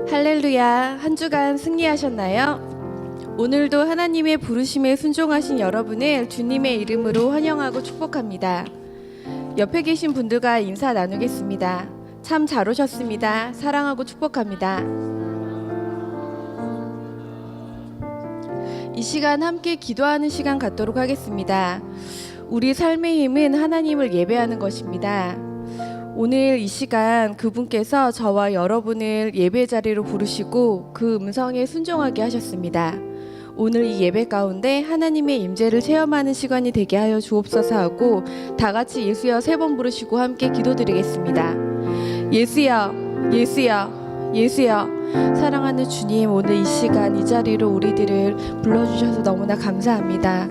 할렐루야, 한 주간 승리하셨나요? 오늘도 하나님의 부르심에 순종하신 여러분을 주님의 이름으로 환영하고 축복합니다. 옆에 계신 분들과 인사 나누겠습니다. 참 잘 오셨습니다. 사랑하고 축복합니다. 이 시간 함께 기도하는 시간 갖도록 하겠습니다. 우리 삶의 힘은 하나님을 예배하는 것입니다. 오늘 이 시간 그분께서 저와 여러분을 예배 자리로 부르시고 그 음성에 순종하게 하셨습니다. 오늘 이 예배 가운데 하나님의 임재를 체험하는 시간이 되게 하여 주옵소서 하고 다 같이 예수여 3번 부르시고 함께 기도드리겠습니다. 예수여, 예수여, 예수여. 사랑하는 주님, 오늘 이 시간 이 자리로 우리들을 불러주셔서 너무나 감사합니다.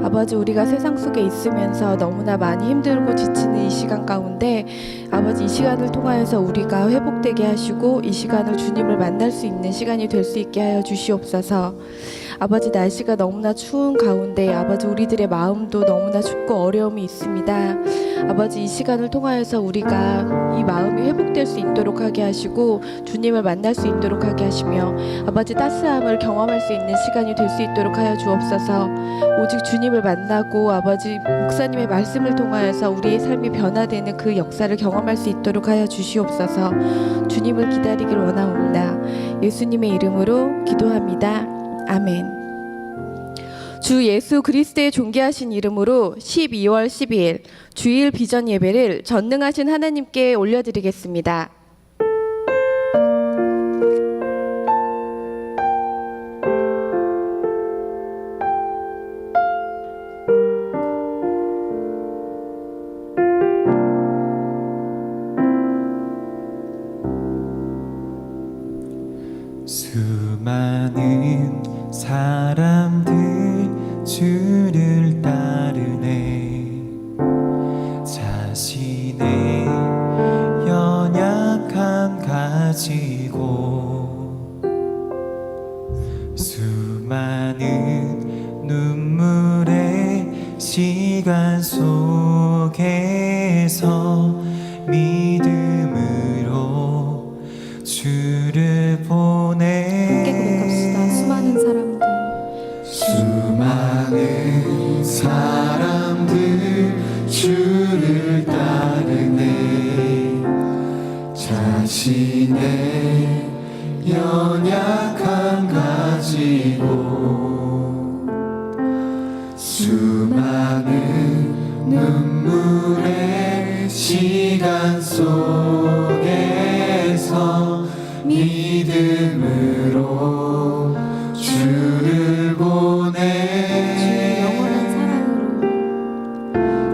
아버지, 우리가 세상 속에 있으면서 너무나 많이 힘들고 지치는 이 시간 가운데 아버지, 이 시간을 통하여서 우리가 회복되게 하시고 이 시간을 주님을 만날 수 있는 시간이 될 수 있게 하여 주시옵소서. 아버지, 날씨가 너무나 추운 가운데 아버지, 우리들의 마음도 너무나 춥고 어려움이 있습니다. 아버지, 이 시간을 통하여서 우리가 이 마음이 회복될 수 있도록 하게 하시고 주님을 만날 수 있도록 하게 하시며 아버지, 따스함을 경험할 수 있는 시간이 될 수 있도록 하여 주옵소서. 오직 주님을 만나고 아버지, 목사님의 말씀을 통하여서 우리의 삶이 변화되는 그 역사를 경험할 수 있도록 하여 주시옵소서. 주님을 기다리길 원하옵니다. 예수님의 이름으로 기도합니다. 아멘. 주 예수 그리스도의 존귀하신 이름으로 12월 12일 주일 비전 예배를 전능하신 하나님께 올려드리겠습니다. 수많은 사람들 주를 따르네. 자신의 연약함 가지고 수많은 눈물의 시간 속에서 믿음으로 주를 보내. 수많은 사람들 주를 따르네. 자신의 연약함 가지고 수많은 눈물의 시간 속에서 믿음으로 주를 보내.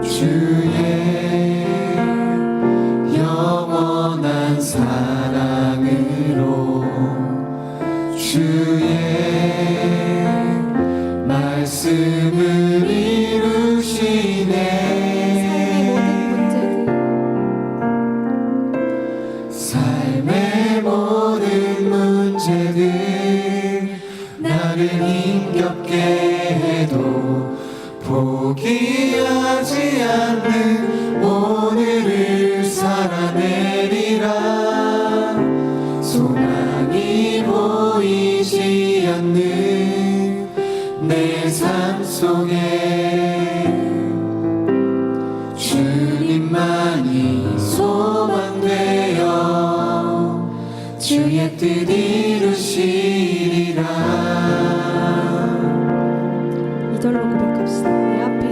주의 영원한 사랑으로 주의 말씀을 이루시네. 삶의 모든 문제들 나를 힘겹게 해도 포기하지 않는 오늘을 살아내리라. 소망이 보이지 않는 내 삶 속에 주님만이 소망되어 주의 뜻 이루시리라. 2절로 고백합시다. 내 앞에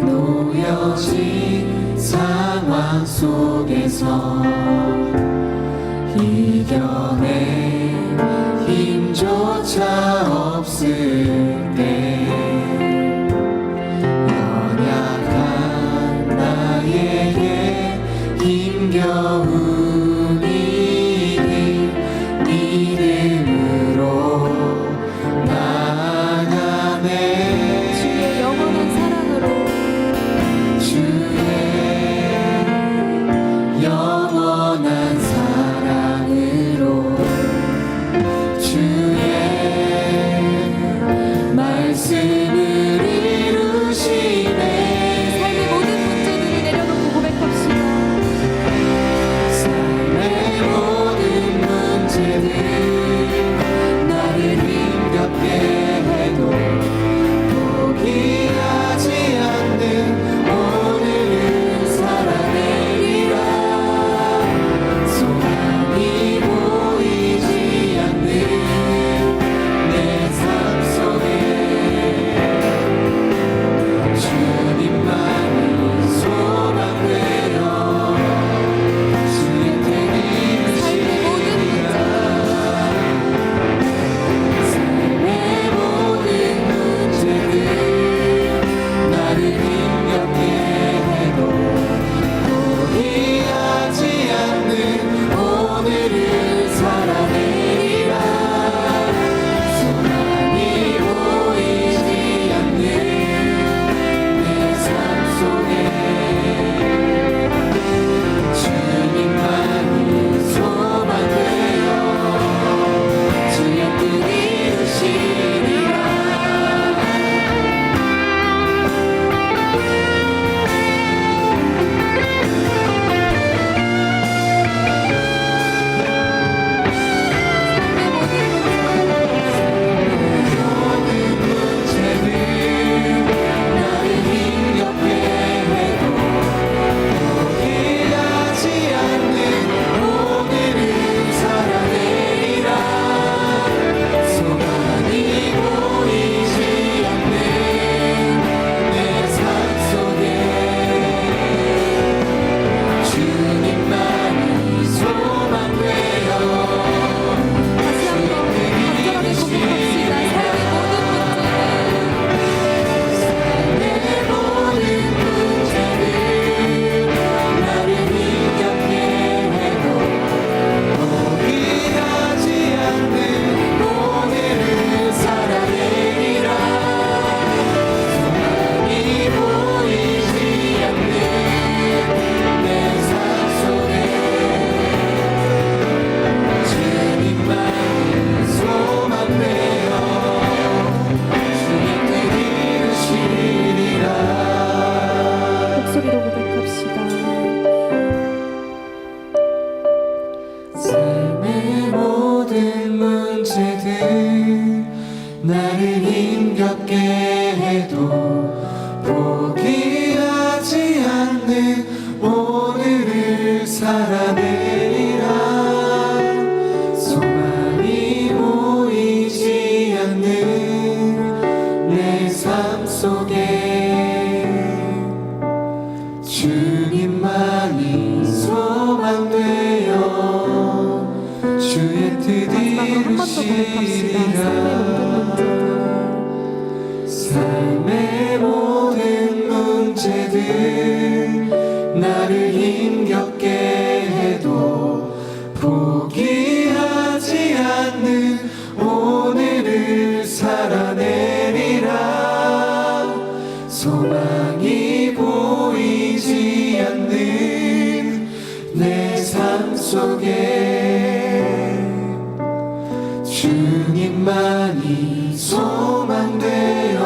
놓여진 상황 속에서 이겨낼 힘조차 없을 때 연약한 나에게 힘겨운 일을 믿음으로 나아가네. 주의 영원한 사랑으로 주의 영원한 사랑으로 주의 말씀을 이루시네. 삶의 모든 문제들을 내려놓고 고백합시다. 살아내리라 소망이 보이지 않는 내 삶 속에 주님만이 소망되어 주의 뜻 이루시리라 삶의 모든 문제들 나를 힘겹게 해도 포기하지 않는 오늘을 살아내리라 소망이 보이지 않는 내 삶 속에 주님만이 소망되어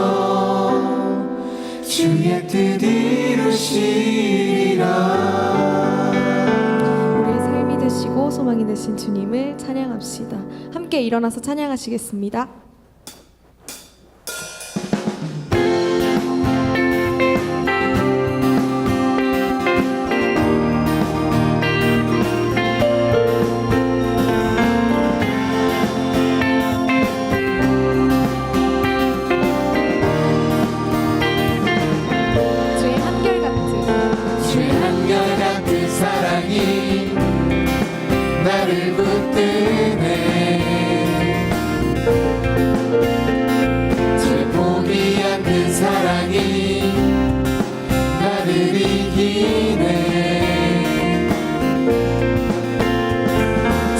주의 뜻 이루시리라 우리의 삶이 되시고 소망이 되신 주님을 찬양합시다. 함께 일어나서 찬양하시겠습니다. 주의 한결같은 사랑이 나를 붙드네 제 포기 않는 사랑이 나를 이기네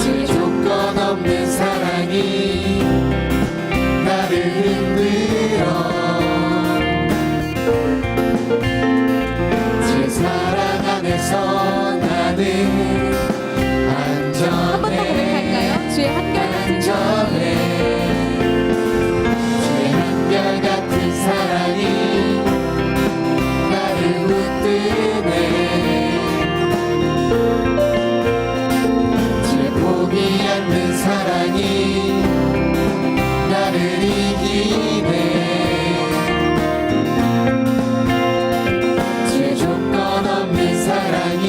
제 조건 없는 사랑이 나를 흔들어 제 사랑 안에서 나는 한 번 더 고백할까요? 주의 한결같은 안전해 주의 한결같은 사랑이 나를 붙드네 제 포기 않는 사랑이 나를 이기네 제 조건 없는 사랑이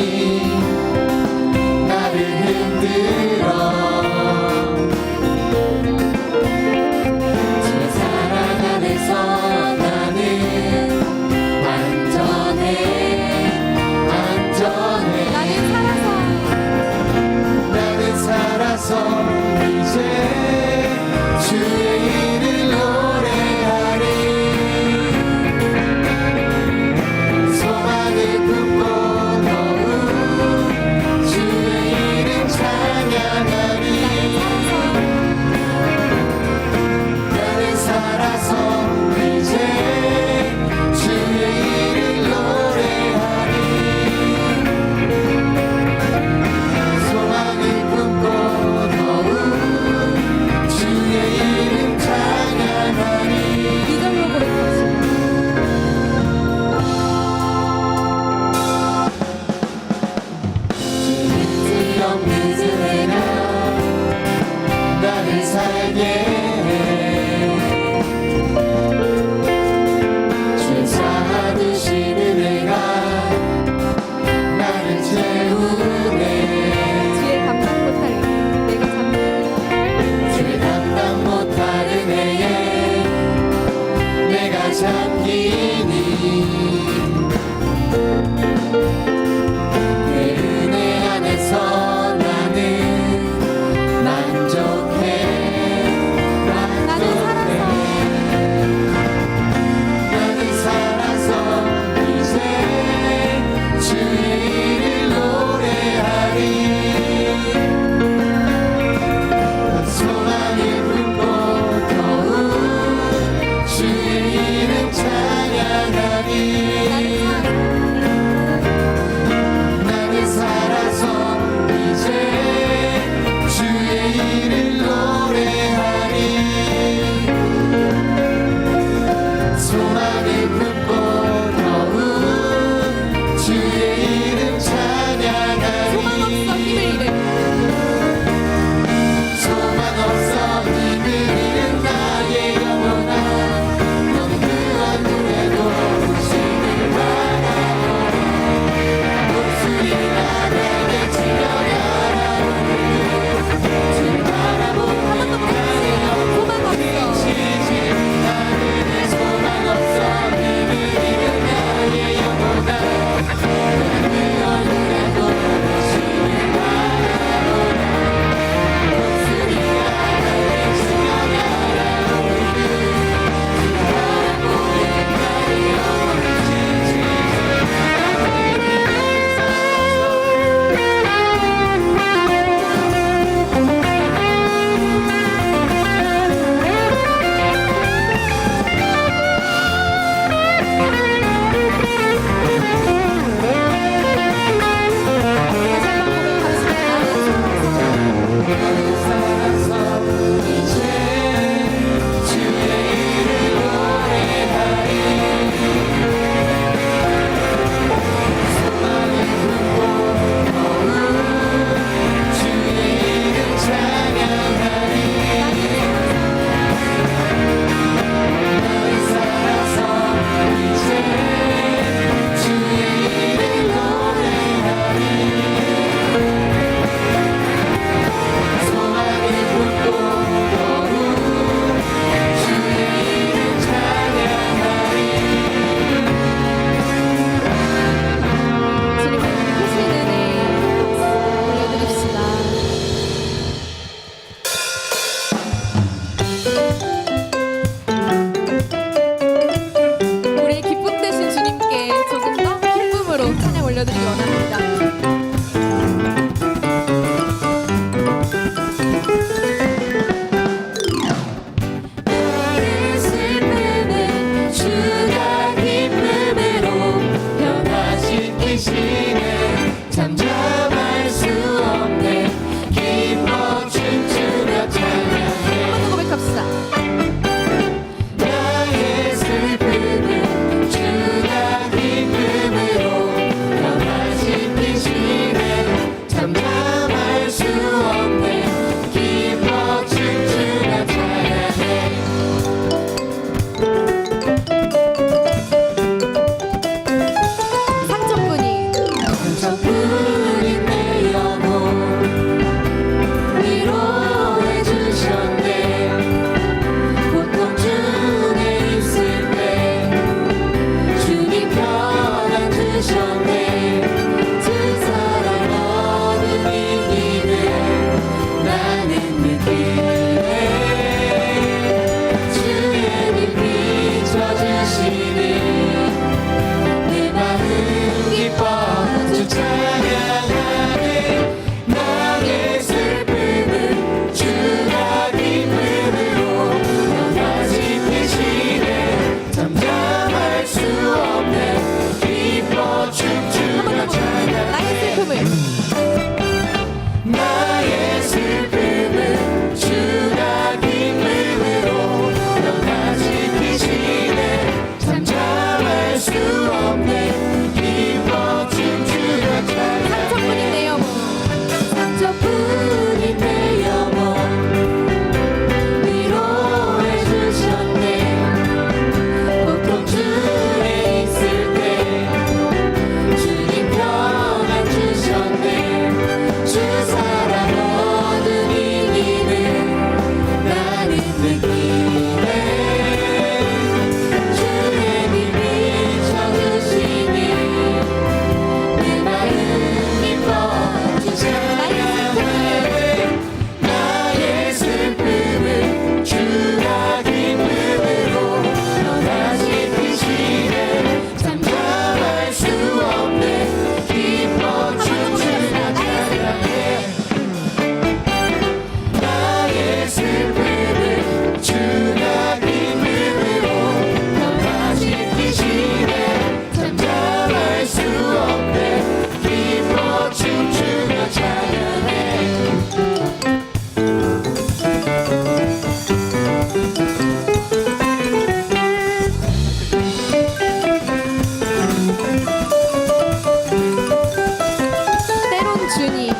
주님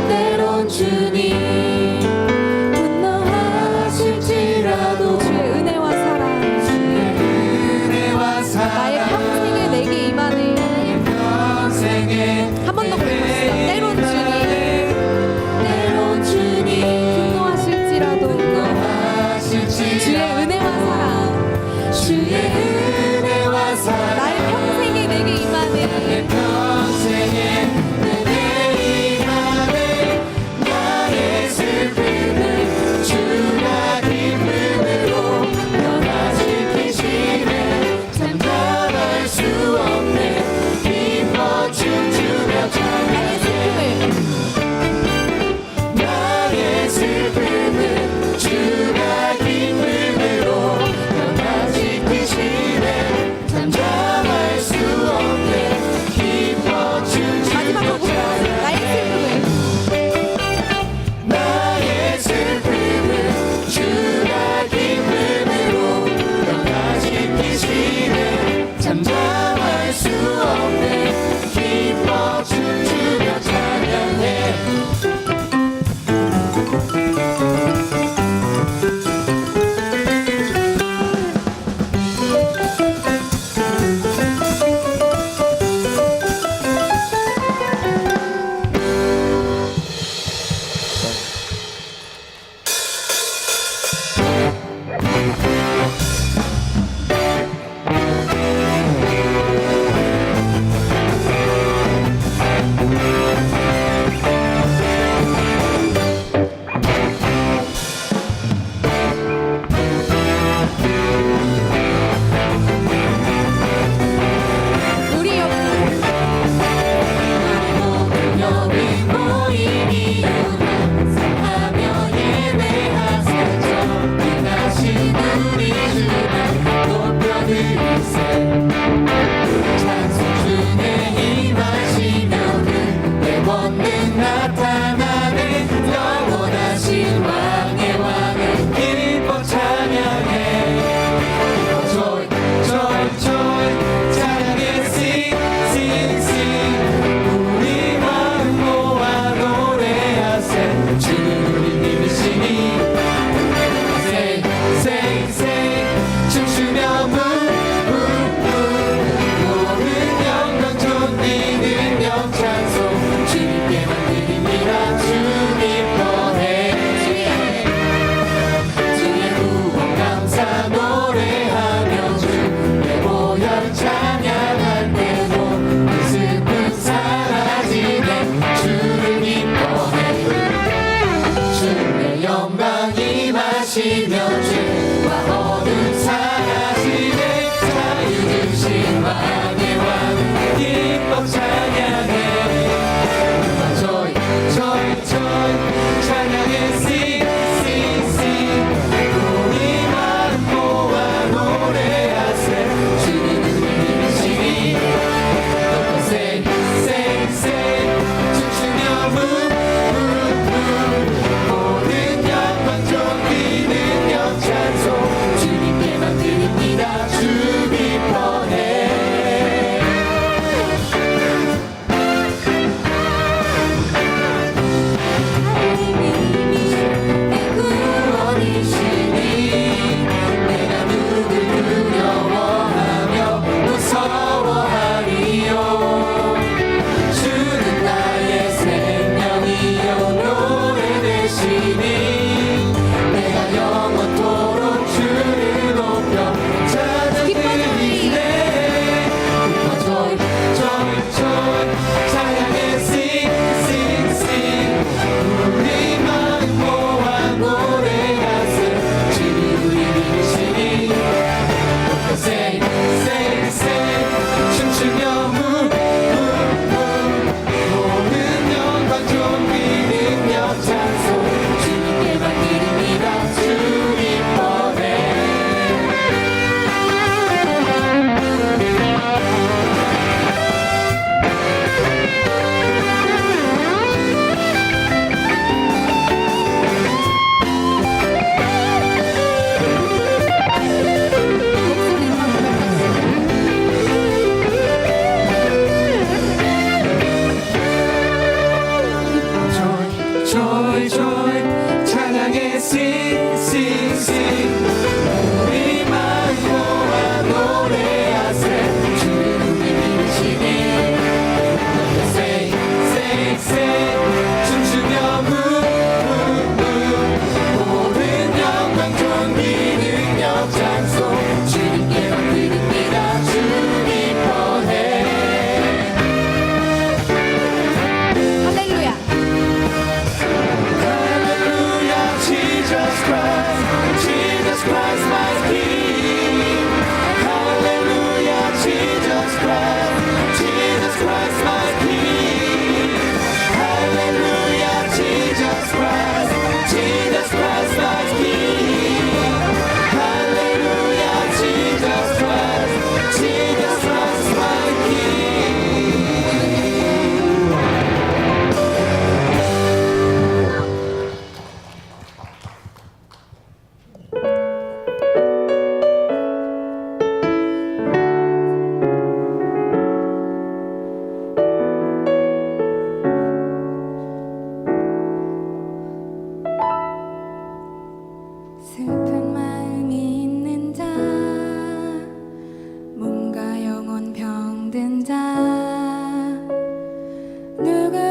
때론 주님 분노하실지라도 주의 은혜와 사랑 은혜와 나의 사랑 평생에 내게 임하네. 평생에 한 번 더 부르겠습니다. 때론 주님 때론 주님 분노하실지라도 분노하실지라도 주의 은혜와 사랑 주의 은혜와 사랑 나의 평생에 내게 임하네. 평생에 내게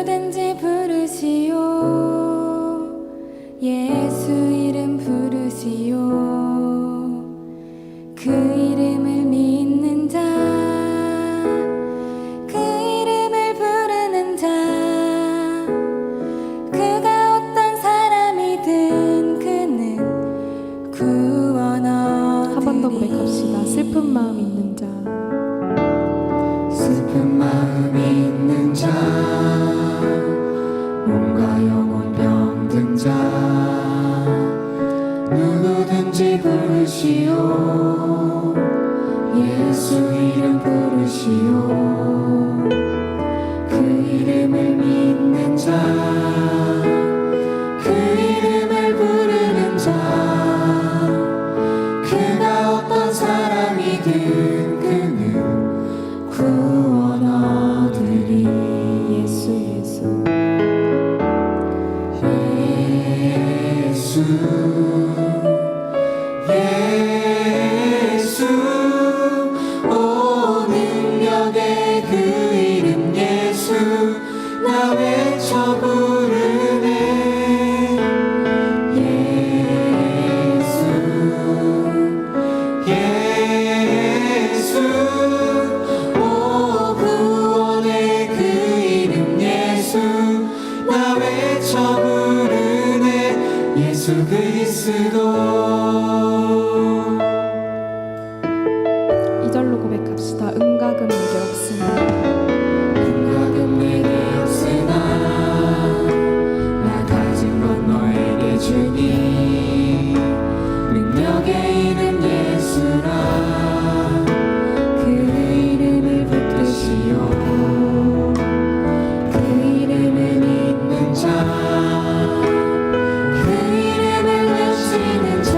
누구든지 부르시오 예수 이름 부르시오 그 이름을 믿는 자 그 이름을 부르는 자 그가 어떤 사람이든 그는 구원 얻으리 한 번 더 고백합시다. 슬픈 마음 있는 자 슬픈 마음 있는 자 몸과 영혼 병든 자 누구든지 부르시오 예수 이름 부르시오 그 이름을 믿는 자 그 이름을 부르는 자 그가 어떤 사람이든 그는 구원 얻으리 예수 예수 예수 오 능력의 그 이름 예수 나 외쳐 부르네 예수 오 구원의 그 이름 예수 나 외쳐 부르네 예수 그리스도 2절로 고백합시다. 은과 금 내게 없으나 은과금 내게 없으나 나 가진 건 너에게 주니 능력의 이름 예수라 그 이름을 붙드시오 그 이름을 믿는 자 그 이름을 외치는 자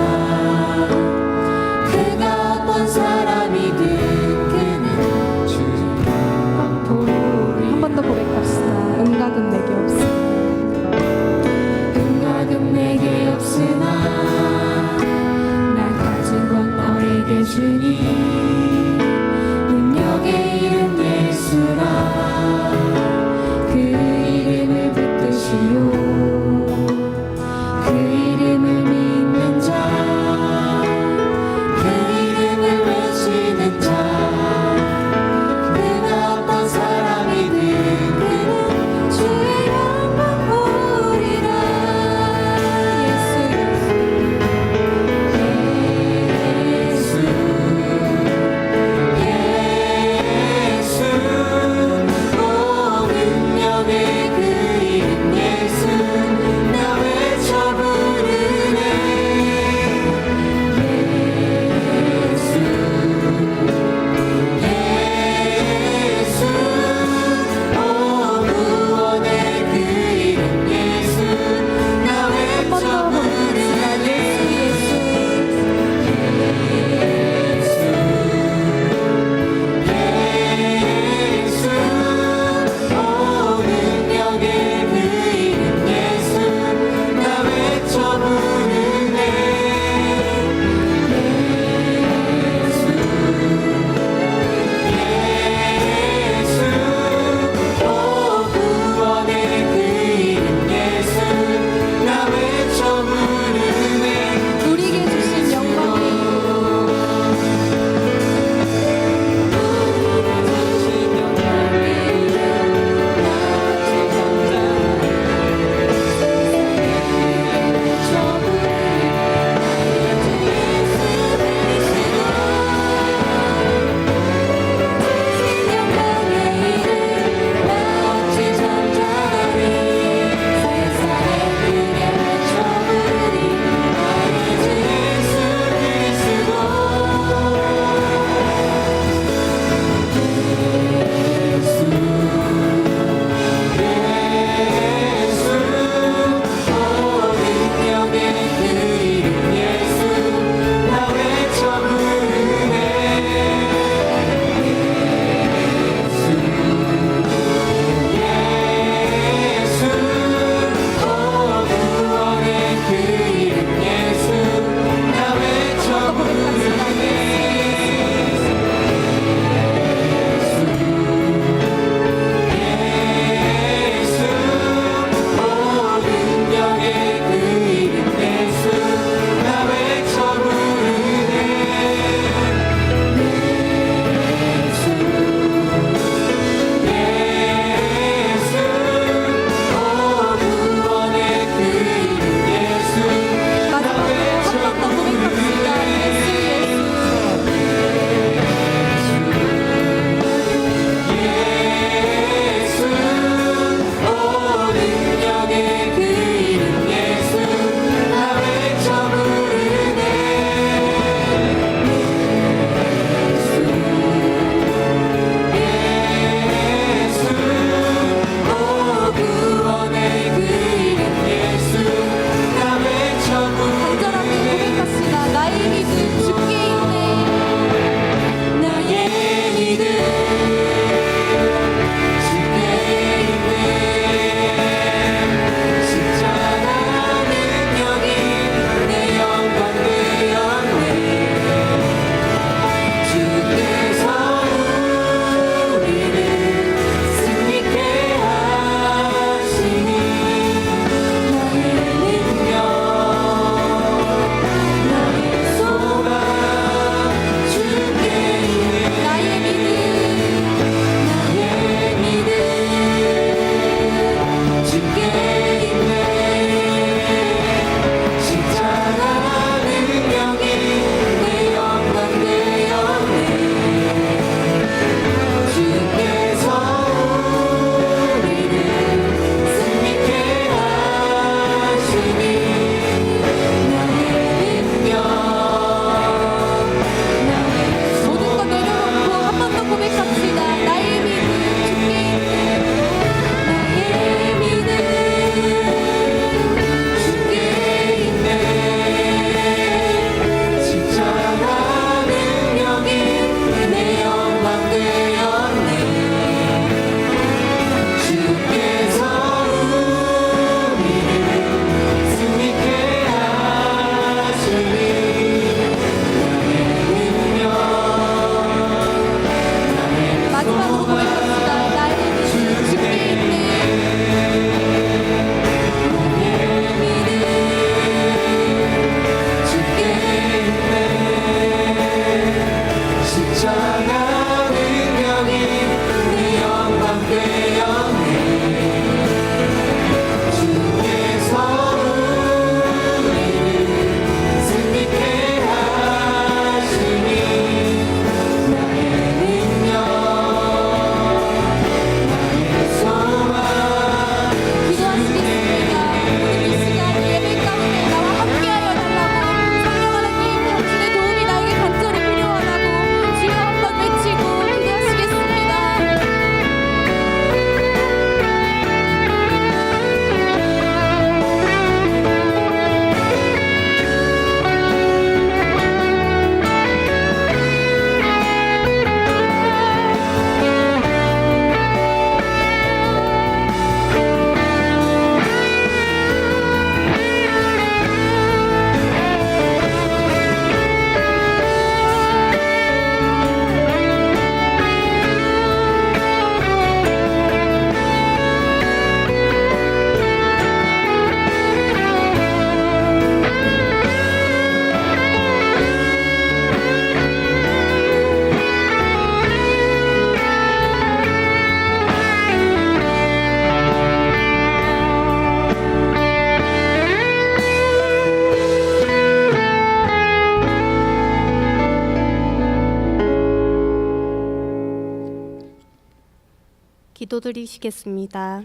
기도드리시겠습니다.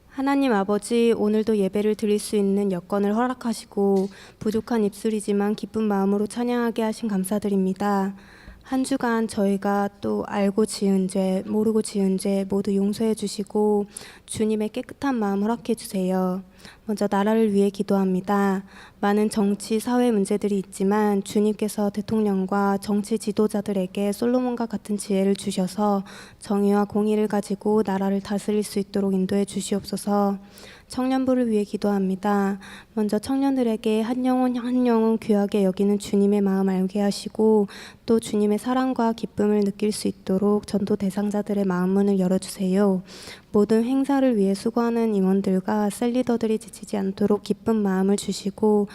하나님 아버지, 오늘도 예배를 드릴 수 있는 여건을 허락하시고 부족한 입술이지만 기쁜 마음으로 찬양하게 하신 감사드립니다. 한 주간 저희가 또 알고 지은 죄, 모르고 지은 죄 모두 용서해 주시고 주님의 깨끗한 마음 허락해 주세요. 먼저 나라를 위해 기도합니다. 많은 정치, 사회 문제들이 있지만 주님께서 대통령과 정치 지도자들에게 솔로몬과 같은 지혜를 주셔서 정의와 공의를 가지고 나라를 다스릴 수 있도록 인도해 주시옵소서. 청년부를 위해 기도합니다. 먼저 청년들에게 한 영혼 한 영혼 귀하게 여기는 주님의 마음 알게 하시고 또 주님의 사랑과 기쁨을 느낄 수 있도록 전도 대상자들의 마음 문을 열어주세요. 모든 행사를 위해 수고하는 임원들과 셀리더들이 지치지 않도록 기쁜 마음을 주시고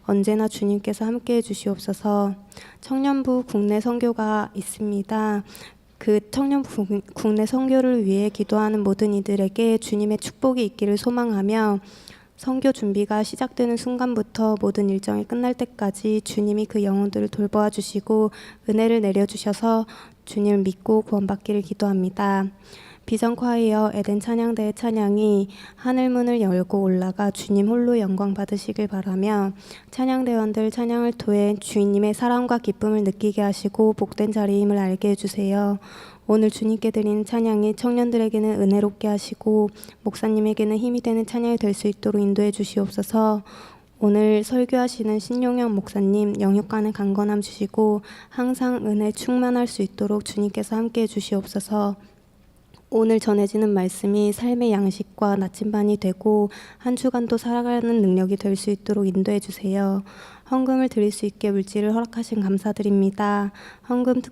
언제나 주님께서 함께해 주시옵소서. 청년부 국내 선교가 있습니다. 그 청년부 국내 선교를 위해 기도하는 모든 이들에게 주님의 축복이 있기를 소망하며 선교 준비가 시작되는 순간부터 모든 일정이 끝날 때까지 주님이 그 영혼들을 돌보아 주시고 은혜를 내려주셔서 주님을 믿고 구원받기를 기도합니다. 비전 콰이어 에덴 찬양대의 찬양이 하늘문을 열고 올라가 주님 홀로 영광 받으시길 바라며 찬양대원들 찬양을 통해 주님의 사랑과 기쁨을 느끼게 하시고 복된 자리임을 알게 해주세요. 오늘 주님께 드리는 찬양이 청년들에게는 은혜롭게 하시고 목사님에게는 힘이 되는 찬양이 될 수 있도록 인도해 주시옵소서. 오늘 설교하시는 신용영 목사님 영육간의 강건함 주시고 항상 은혜 충만할 수 있도록 주님께서 함께해 주시옵소서. 오늘 전해지는 말씀이 삶의 양식과 나침반이 되고 한 주간도 살아가는 능력이 될 수 있도록 인도해 주세요. 헌금을 드릴 수 있게 물질을 허락하신 감사드립니다. 헌금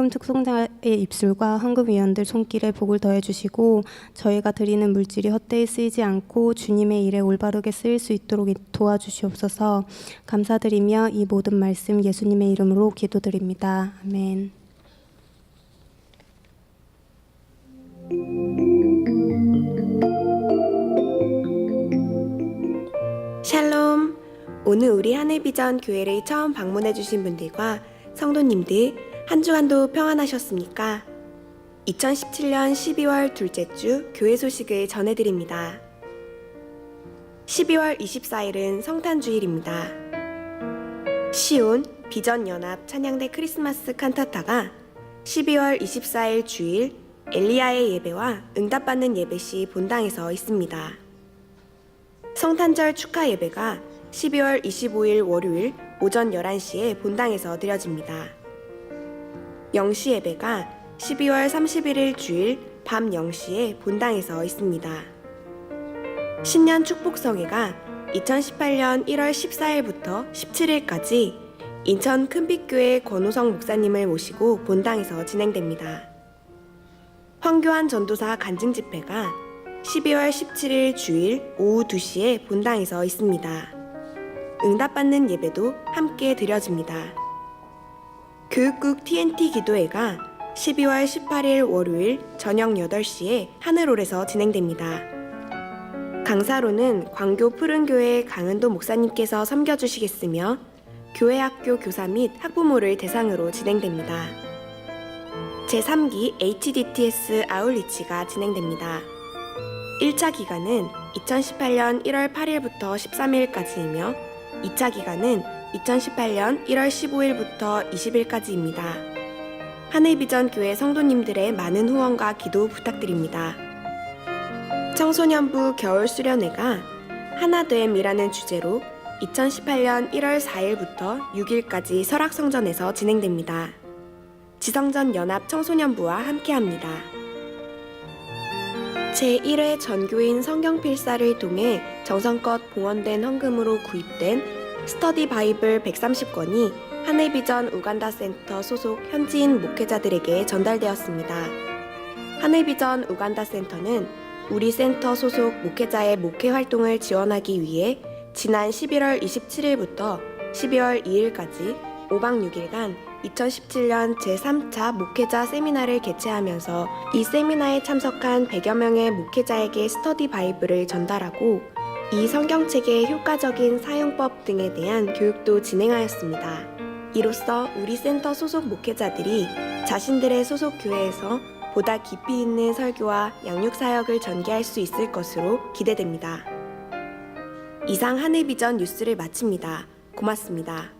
특송자의 입술과 헌금위원들 손길에 복을 더해 주시고 저희가 드리는 물질이 헛되이 쓰이지 않고 주님의 일에 올바르게 쓰일 수 있도록 도와주시옵소서. 감사드리며 이 모든 말씀 예수님의 이름으로 기도드립니다. 아멘. 샬롬! 오늘 우리 하늘비전 교회를 처음 방문해주신 분들과 성도님들 한 주간도 평안하셨습니까? 2017년 12월 둘째 주 교회 소식을 전해드립니다. 12월 24일은 성탄주일입니다. 시온 비전연합 찬양대 크리스마스 칸타타가 12월 24일 주일 엘리야의 예배와 응답받는 예배 시 본당에서 있습니다. 성탄절 축하 예배가 12월 25일 월요일 오전 11시에 본당에서 드려집니다. 영시 예배가 12월 31일 주일 밤 0시에 본당에서 있습니다. 신년 축복성회가 2018년 1월 14일부터 17일까지 인천 큰빛교회 권호성 목사님을 모시고 본당에서 진행됩니다. 황교안 전도사 간증 집회가 12월 17일 주일 오후 2시에 본당에서 있습니다. 응답받는 예배도 함께 드려집니다. 교육국 TNT 기도회가 12월 18일 월요일 저녁 8시에 하늘홀에서 진행됩니다. 강사로는 광교 푸른교회 강은도 목사님께서 섬겨주시겠으며 교회학교 교사 및 학부모를 대상으로 진행됩니다. 제3기 HDTS 아울리치가 진행됩니다. 1차 기간은 2018년 1월 8일부터 13일까지이며 2차 기간은 2018년 1월 15일부터 20일까지입니다. 하늘비전 교회 성도님들의 많은 후원과 기도 부탁드립니다. 청소년부 겨울 수련회가 하나됨이라는 주제로 2018년 1월 4일부터 6일까지 설악성전에서 진행됩니다. 지성전 연합 청소년부와 함께합니다. 제1회 전교인 성경필사를 통해 정성껏 봉헌된 헌금으로 구입된 스터디 바이블 130권이 하늘비전 우간다 센터 소속 현지인 목회자들에게 전달되었습니다. 하늘비전 우간다 센터는 우리 센터 소속 목회자의 목회 활동을 지원하기 위해 지난 11월 27일부터 12월 2일까지 5박 6일간 2017년 제3차 목회자 세미나를 개최하면서 이 세미나에 참석한 100여 명의 목회자에게 스터디 바이블을 전달하고 이 성경책의 효과적인 사용법 등에 대한 교육도 진행하였습니다. 이로써 우리 센터 소속 목회자들이 자신들의 소속 교회에서 보다 깊이 있는 설교와 양육 사역을 전개할 수 있을 것으로 기대됩니다. 이상 한 해 비전 뉴스를 마칩니다. 고맙습니다.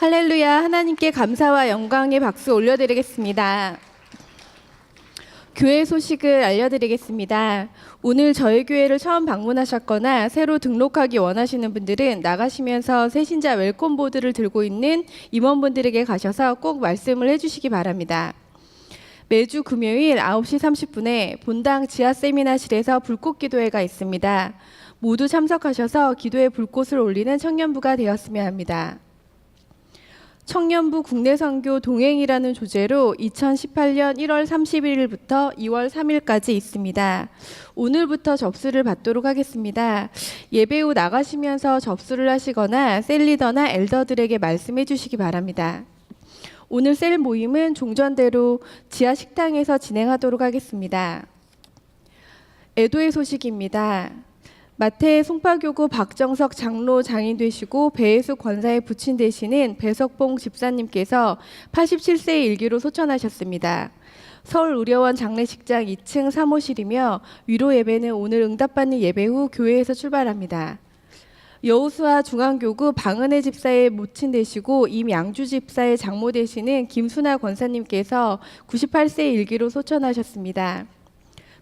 할렐루야, 하나님께 감사와 영광의 박수 올려드리겠습니다. 교회 소식을 알려드리겠습니다. 오늘 저희 교회를 처음 방문하셨거나 새로 등록하기 원하시는 분들은 나가시면서 새신자 웰컴보드를 들고 있는 임원분들에게 가셔서 꼭 말씀을 해주시기 바랍니다. 매주 금요일 9시 30분에 본당 지하 세미나실에서 불꽃 기도회가 있습니다. 모두 참석하셔서 기도의 불꽃을 올리는 청년부가 되었으면 합니다. 청년부 국내선교 동행이라는 주제로 2018년 1월 31일부터 2월 3일까지 있습니다. 오늘부터 접수를 받도록 하겠습니다. 예배 후 나가시면서 접수를 하시거나 셀리더나 엘더들에게 말씀해 주시기 바랍니다. 오늘 셀 모임은 종전대로 지하 식당에서 진행하도록 하겠습니다. 애도의 소식입니다. 마태 송파교구 박정석 장로 장인 되시고 배혜수 권사의 부친 되시는 배석봉 집사님께서 87세의 일기로 소천하셨습니다. 서울의료원 장례식장 2층 사무실이며 위로 예배는 오늘 응답받는 예배 후 교회에서 출발합니다. 여호수아 중앙교구 방은혜 집사의 모친 되시고 임양주 집사의 장모 되시는 김순아 권사님께서 98세 일기로 소천하셨습니다.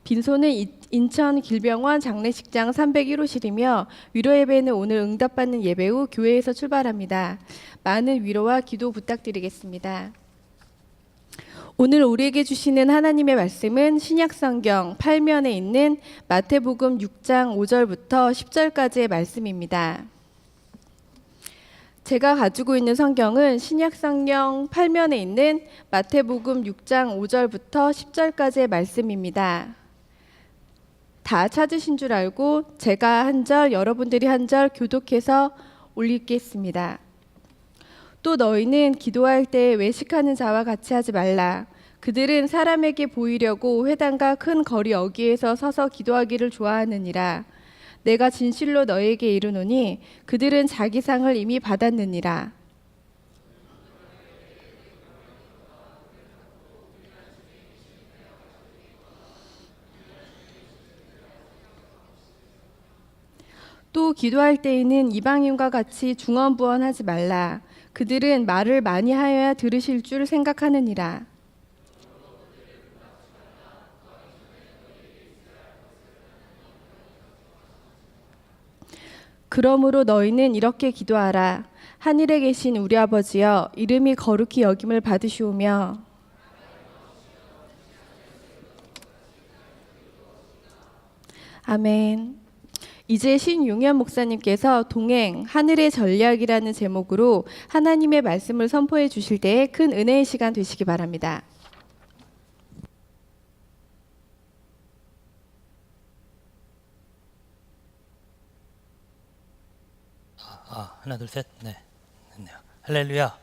빈소는 인천 길병원 장례식장 301호실이며 위로 예배는 오늘 응답받는 예배 후 교회에서 출발합니다. 많은 위로와 기도 부탁드리겠습니다. 오늘 우리에게 주시는 하나님의 말씀은 신약성경 8면에 있는 마태복음 6장 5절부터 10절까지의 말씀입니다. 제가 가지고 있는 성경은 신약성경 8면에 있는 마태복음 6장 5절부터 10절까지의 말씀입니다. 다 찾으신 줄 알고 제가 한 절, 여러분들이 한 절 교독해서 올리겠습니다. 또 너희는 기도할 때 외식하는 자와 같이 하지 말라. 그들은 사람에게 보이려고 회당과 큰 거리 어귀에서 서서 기도하기를 좋아하느니라. 내가 진실로 너희에게 이르노니 그들은 자기 상을 이미 받았느니라. 또 기도할 때에는 이방인과 같이 중언부언하지 말라. 그들은 말을 많이 하여야 들으실 줄 생각하느니라. 그러므로 너희는 이렇게 기도하라. 하늘에 계신 우리 아버지여, 이름이 거룩히 여김을 받으시오며 아멘. 이제 신용현 목사님께서 동행 하늘의 전략이라는 제목으로 하나님의 말씀을 선포해 주실 때에 큰 은혜의 시간 되시기 바랍니다. 하나 둘 셋. 네, 됐네요. 할렐루야.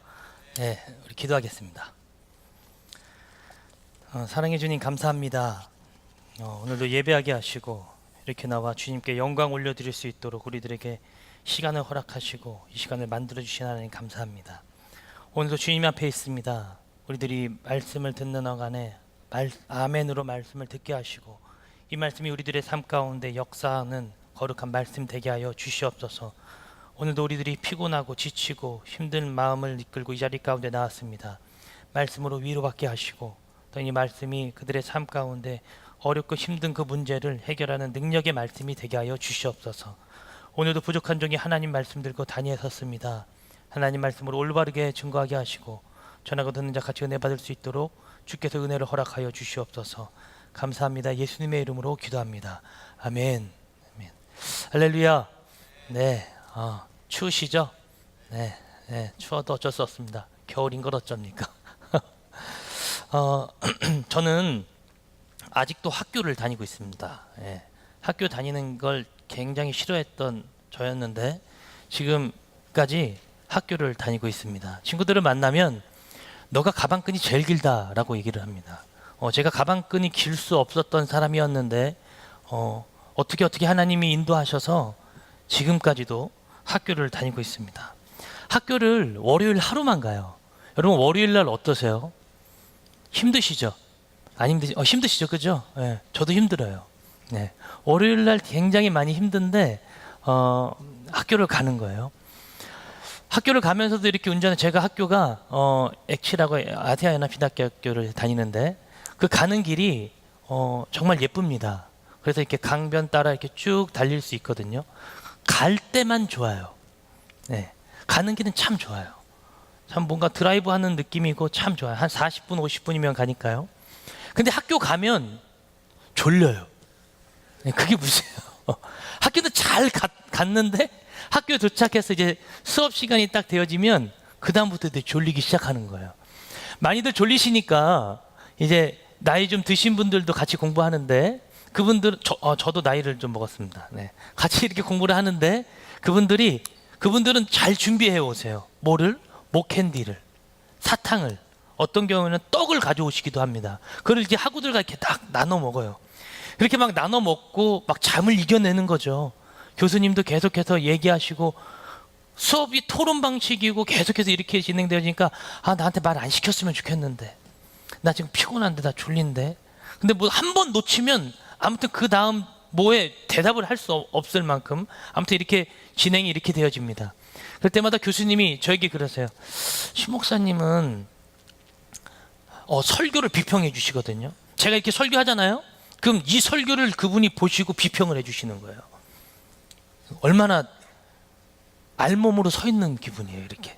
네, 우리 기도하겠습니다. 사랑해 주님 감사합니다. 오늘도 예배하게 하시고 이렇게 나와 주님께 영광 올려드릴 수 있도록 우리들에게 시간을 허락하시고 이 시간을 만들어주신 하나님 감사합니다. 오늘도 주님 앞에 있습니다. 우리들이 말씀을 듣는 어간에 아멘으로 말씀을 듣게 하시고 이 말씀이 우리들의 삶 가운데 역사하는 거룩한 말씀 되게 하여 주시옵소서. 오늘도 우리들이 피곤하고 지치고 힘든 마음을 이끌고 이 자리 가운데 나왔습니다. 말씀으로 위로받게 하시고 또 이 말씀이 그들의 삶 가운데 어렵고 힘든 그 문제를 해결하는 능력의 말씀이 되게 하여 주시옵소서. 오늘도 부족한 종이 하나님 말씀 들고 단위에 섰습니다. 하나님 말씀으로 올바르게 증거하게 하시고 전하고 듣는 자 같이 은혜 받을 수 있도록 주께서 은혜를 허락하여 주시옵소서. 감사합니다. 예수님의 이름으로 기도합니다. 아멘. 아멘. 할렐루야. 네, 추우시죠? 네, 추워도 어쩔 수 없습니다. 겨울인 걸 어쩝니까? 저는 아직도 학교를 다니고 있습니다. 학교 다니는 걸 굉장히 싫어했던 저였는데 지금까지 학교를 다니고 있습니다. 친구들을 만나면 너가 가방끈이 제일 길다라고 얘기를 합니다. 제가 가방끈이 길 수 없었던 사람이었는데 어떻게 하나님이 인도하셔서 지금까지도 학교를 다니고 있습니다. 학교를 월요일 하루만 가요. 여러분 월요일 날 어떠세요? 힘드시죠? 안 힘드시죠? 그죠? 네, 저도 힘들어요. 네, 월요일 날 굉장히 많이 힘든데 학교를 가는 거예요. 학교를 가면서도 이렇게 운전해. 제가 학교가 엑치라고 아시아 연합신학교를 다니는데 그 가는 길이 정말 예쁩니다. 그래서 이렇게 강변 따라 이렇게 쭉 달릴 수 있거든요. 갈 때만 좋아요. 네, 가는 길은 참 좋아요. 참 뭔가 드라이브 하는 느낌이고 참 좋아요. 한 40분, 50분이면 가니까요. 근데 학교 가면 졸려요. 네, 그게 문제예요. 학교도 잘 갔는데 학교에 도착해서 이제 수업 시간이 딱 되어지면 그 다음부터 졸리기 시작하는 거예요. 많이들 졸리시니까 이제 나이 좀 드신 분들도 같이 공부하는데 그분들 저도 나이를 좀 먹었습니다. 네, 같이 이렇게 공부를 하는데 그분들은 잘 준비해 오세요. 뭐를? 목캔디를, 사탕을, 어떤 경우에는 떡을 가져오시기도 합니다. 그걸 이제 학우들과 이렇게 딱 나눠 먹어요. 그렇게 막 나눠 먹고 막 잠을 이겨내는 거죠. 교수님도 계속해서 얘기하시고 수업이 토론 방식이고 계속해서 이렇게 진행되니까 나한테 말 안 시켰으면 좋겠는데 나 지금 피곤한데, 나 졸린데. 근데 뭐 한 번 놓치면 아무튼 그 다음 뭐에 대답을 할 수 없을 만큼 아무튼 이렇게 진행이 이렇게 되어집니다. 그럴 때마다 교수님이 저에게 그러세요. 신 목사님은 설교를 비평해 주시거든요. 제가 이렇게 설교하잖아요. 그럼 이 설교를 그분이 보시고 비평을 해 주시는 거예요. 얼마나 알몸으로 서 있는 기분이에요. 이렇게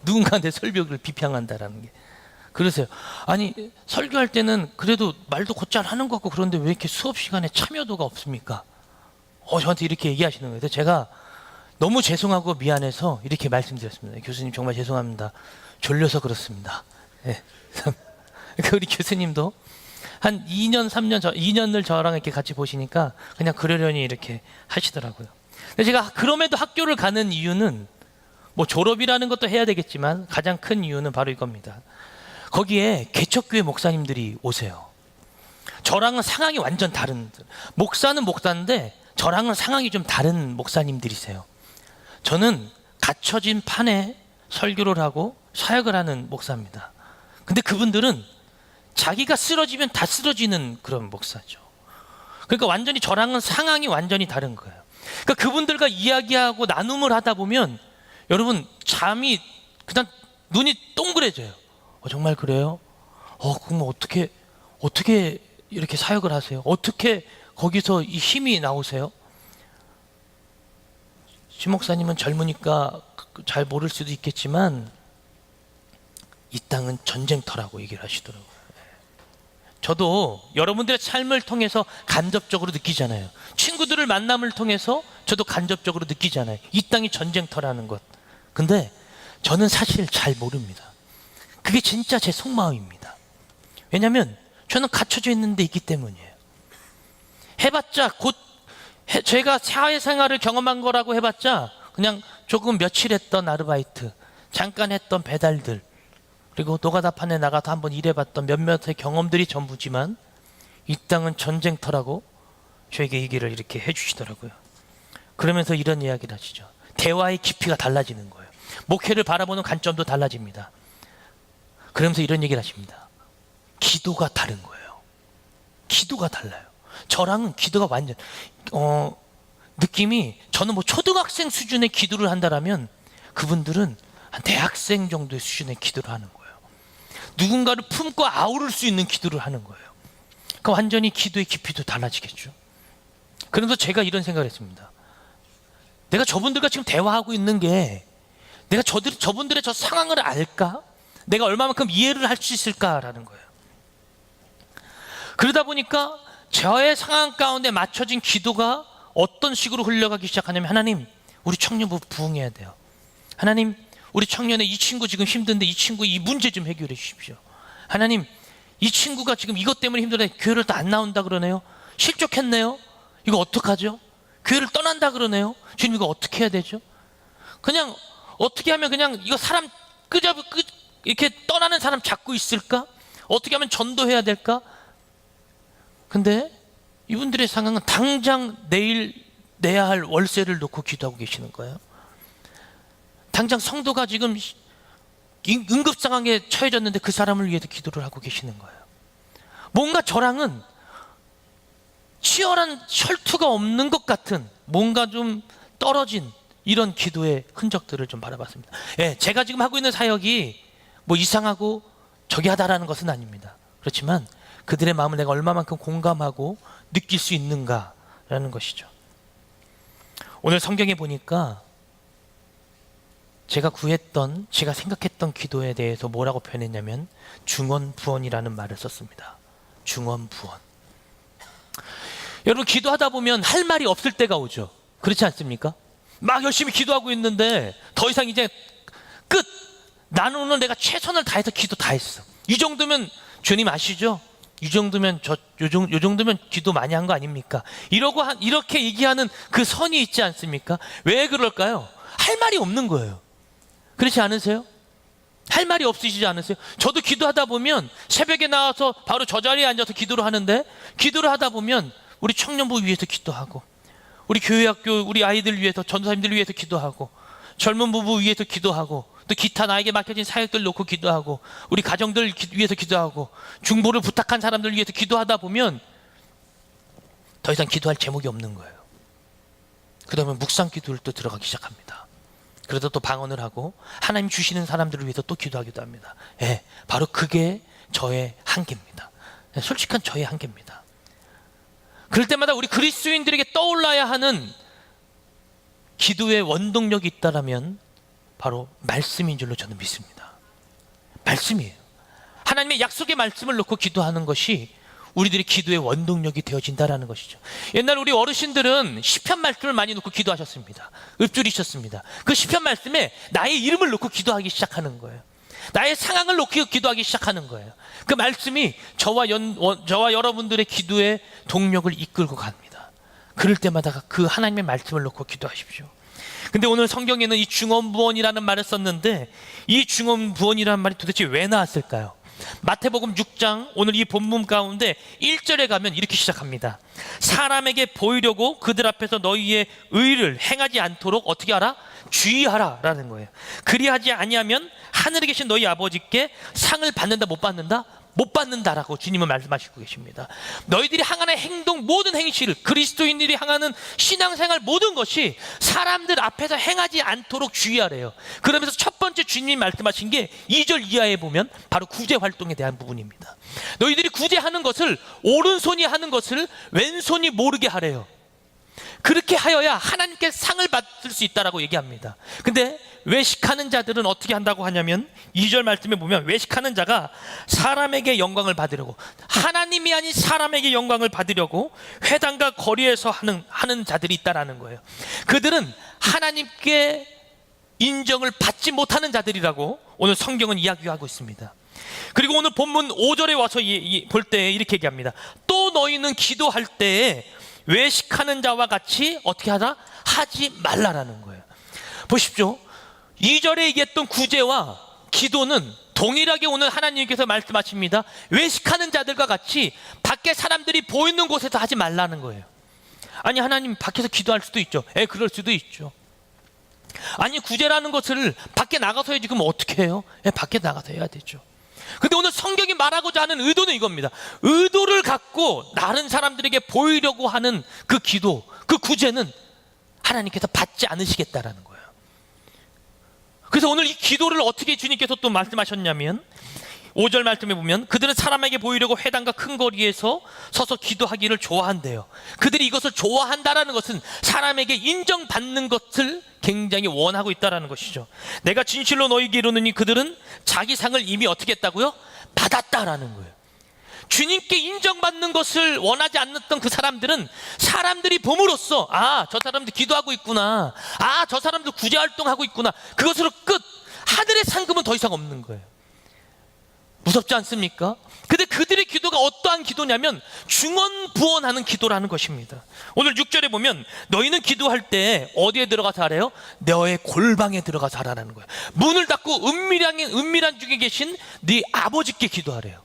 누군가한테 설교를 비평한다라는 게. 그러세요. 아니 설교할 때는 그래도 말도 곧잘 하는 것 같고 그런데 왜 이렇게 수업 시간에 참여도가 없습니까? 저한테 이렇게 얘기하시는 거예요. 그래서 제가 너무 죄송하고 미안해서 이렇게 말씀드렸습니다. 교수님 정말 죄송합니다. 졸려서 그렇습니다. 우리 교수님도 한 2년 3년 2년을 저랑 이렇게 같이 보시니까 그냥 그러려니 이렇게 하시더라고요. 근데 제가 그럼에도 학교를 가는 이유는 뭐 졸업이라는 것도 해야 되겠지만 가장 큰 이유는 바로 이겁니다. 거기에 개척교회 목사님들이 오세요. 저랑은 상황이 완전 다른, 목사는 목사인데 저랑은 상황이 좀 다른 목사님들이세요. 저는 갇혀진 판에 설교를 하고 사역을 하는 목사입니다. 근데 그분들은 자기가 쓰러지면 다 쓰러지는 그런 목사죠. 그러니까 완전히 저랑은 상황이 완전히 다른 거예요. 그러니까 그분들과 이야기하고 나눔을 하다 보면 여러분 잠이 그냥 눈이 동그래져요. 정말 그래요? 그럼 어떻게 이렇게 사역을 하세요? 어떻게 거기서 이 힘이 나오세요? 신 목사님은 젊으니까 잘 모를 수도 있겠지만 이 땅은 전쟁터라고 얘기를 하시더라고요. 저도 여러분들의 삶을 통해서 간접적으로 느끼잖아요. 친구들을 만남을 통해서 저도 간접적으로 느끼잖아요. 이 땅이 전쟁터라는 것. 근데 저는 사실 잘 모릅니다. 그게 진짜 제 속마음입니다. 왜냐하면 저는 갇혀져 있는 데 있기 때문이에요. 해봤자 제가 사회생활을 경험한 거라고 해봤자 그냥 조금 며칠 했던 아르바이트, 잠깐 했던 배달들, 그리고 노가다판에 나가서 한번 일해봤던 몇몇의 경험들이 전부지만 이 땅은 전쟁터라고 저에게 얘기를 이렇게 해주시더라고요. 그러면서 이런 이야기를 하시죠. 대화의 깊이가 달라지는 거예요. 목회를 바라보는 관점도 달라집니다. 그러면서 이런 얘기를 하십니다. 기도가 다른 거예요. 기도가 달라요. 저랑은 기도가 완전 느낌이, 저는 뭐 초등학생 수준의 기도를 한다라면 그분들은 한 대학생 정도의 수준의 기도를 하는 거예요. 누군가를 품고 아우를 수 있는 기도를 하는 거예요. 그러니까 완전히 기도의 깊이도 달라지겠죠. 그래서 제가 이런 생각을 했습니다. 내가 저분들과 지금 대화하고 있는 게 내가 저분들의 저 상황을 알까? 내가 얼마만큼 이해를 할 수 있을까라는 거예요. 그러다 보니까 저의 상황 가운데 맞춰진 기도가 어떤 식으로 흘러가기 시작하냐면, 하나님 우리 청년부 부흥해야 돼요. 하나님 우리 청년의 이 친구 지금 힘든데 이 친구 이 문제 좀 해결해 주십시오. 하나님 이 친구가 지금 이것 때문에 힘들어요. 교회를 또 안 나온다 그러네요. 실족했네요. 이거 어떡하죠? 교회를 떠난다 그러네요. 주님 이거 어떻게 해야 되죠? 그냥 어떻게 하면 그냥 이거 사람 이렇게 떠나는 사람 잡고 있을까? 어떻게 하면 전도해야 될까? 근데 이분들의 상황은 당장 내일 내야 할 월세를 놓고 기도하고 계시는 거예요. 당장 성도가 지금 응급 상황에 처해졌는데 그 사람을 위해서 기도를 하고 계시는 거예요. 뭔가 저랑은 치열한 혈투가 없는 것 같은, 뭔가 좀 떨어진 이런 기도의 흔적들을 좀 바라봤습니다. 예, 제가 지금 하고 있는 사역이 뭐 이상하고 저기 하다라는 것은 아닙니다. 그렇지만 그들의 마음을 내가 얼마만큼 공감하고 느낄 수 있는가라는 것이죠. 오늘 성경에 보니까 제가 생각했던 기도에 대해서 뭐라고 표현했냐면 중언부언이라는 말을 썼습니다. 중언부언. 여러분 기도하다 보면 할 말이 없을 때가 오죠. 그렇지 않습니까? 막 열심히 기도하고 있는데 더 이상 이제 끝! 나는 오늘 내가 최선을 다해서 기도 다 했어. 이 정도면 주님 아시죠? 이 정도면 요 정도면 기도 많이 한 거 아닙니까? 이렇게 얘기하는 그 선이 있지 않습니까? 왜 그럴까요? 할 말이 없는 거예요. 그렇지 않으세요? 할 말이 없으시지 않으세요? 저도 기도하다 보면 새벽에 나와서 바로 저 자리에 앉아서 기도를 하는데, 기도를 하다 보면 우리 청년부 위해서 기도하고, 우리 교회학교 우리 아이들 위해서, 전도사님들 위해서 기도하고, 젊은 부부 위해서 기도하고, 또 기타 나에게 맡겨진 사역들 놓고 기도하고 우리 가정들 위해서 기도하고 중보를 부탁한 사람들 위해서 기도하다 보면 더 이상 기도할 제목이 없는 거예요. 그러면 묵상 기도를 또 들어가기 시작합니다. 그러다 또 방언을 하고 하나님 주시는 사람들을 위해서 또 기도하기도 합니다. 예, 바로 그게 저의 한계입니다. 솔직한 저의 한계입니다. 그럴 때마다 우리 그리스도인들에게 떠올라야 하는 기도의 원동력이 있다라면 바로 말씀인 줄로 저는 믿습니다. 말씀이에요. 하나님의 약속의 말씀을 놓고 기도하는 것이 우리들의 기도의 원동력이 되어진다라는 것이죠. 옛날 우리 어르신들은 시편 말씀을 많이 놓고 기도하셨습니다. 읊조리셨습니다. 그 시편 말씀에 나의 이름을 놓고 기도하기 시작하는 거예요. 나의 상황을 놓고 기도하기 시작하는 거예요. 그 말씀이 저와 여러분들의 기도의 동력을 이끌고 갑니다. 그럴 때마다 그 하나님의 말씀을 놓고 기도하십시오. 근데 오늘 성경에는 이 중언부언이라는 말을 썼는데 이 중언부언이라는 말이 도대체 왜 나왔을까요? 마태복음 6장 오늘 이 본문 가운데 1절에 가면 이렇게 시작합니다. 사람에게 보이려고 그들 앞에서 너희의 의를 행하지 않도록 어떻게 하라? 주의하라 라는 거예요. 그리하지 아니하면 하늘에 계신 너희 아버지께 상을 받는다 못 받는다? 못 받는다라고 주님은 말씀하시고 계십니다. 너희들이 향하는 행동 모든 행실을 그리스도인들이 향하는 신앙생활 모든 것이 사람들 앞에서 행하지 않도록 주의하래요. 그러면서 첫 번째 주님이 말씀하신 게 2절 이하에 보면 바로 구제 활동에 대한 부분입니다. 너희들이 구제하는 것을 오른손이 하는 것을 왼손이 모르게 하래요. 그렇게 하여야 하나님께 상을 받을 수 있다라고 얘기합니다. 근데 외식하는 자들은 어떻게 한다고 하냐면 2절 말씀에 보면 외식하는 자가 사람에게 영광을 받으려고 하나님이 아닌 사람에게 영광을 받으려고 회당과 거리에서 하는 자들이 있다라는 거예요. 그들은 하나님께 인정을 받지 못하는 자들이라고 오늘 성경은 이야기하고 있습니다. 그리고 오늘 본문 5절에 와서 볼 때 이렇게 얘기합니다. 또 너희는 기도할 때에 외식하는 자와 같이 어떻게 하라? 하지 말라라는 거예요. 보십시오. 2절에 얘기했던 구제와 기도는 동일하게 오늘 하나님께서 말씀하십니다. 외식하는 자들과 같이 밖에 사람들이 보이는 곳에서 하지 말라는 거예요. 아니 하나님 밖에서 기도할 수도 있죠. 그럴 수도 있죠. 아니 구제라는 것을 밖에 나가서 해야지 그럼 어떻게 해요? 밖에 나가서 해야 되죠. 근데 오늘 성경이 말하고자 하는 의도는 이겁니다. 의도를 갖고 다른 사람들에게 보이려고 하는 그 기도, 그 구제는 하나님께서 받지 않으시겠다라는 거예요. 그래서 오늘 이 기도를 어떻게 주님께서 또 말씀하셨냐면 5절 말씀에 보면 그들은 사람에게 보이려고 회당과 큰 거리에서 서서 기도하기를 좋아한대요. 그들이 이것을 좋아한다라는 것은 사람에게 인정받는 것을 굉장히 원하고 있다라는 것이죠. 내가 진실로 너희에게 이르노니 그들은 자기 상을 이미 어떻게 했다고요? 받았다라는 거예요. 주님께 인정받는 것을 원하지 않았던 그 사람들은 사람들이 봄으로써 저 사람들 기도하고 있구나, 저 사람들 구제 활동하고 있구나, 그것으로 끝. 하늘의 상급은 더 이상 없는 거예요. 무섭지 않습니까? 근데 그들의 기도가 어떠한 기도냐면 중언부언하는 기도라는 것입니다. 오늘 6절에 보면 너희는 기도할 때 어디에 들어가서 하래요? 너의 골방에 들어가서 하라는 거예요. 문을 닫고 은밀한 중에 계신 네 아버지께 기도하래요.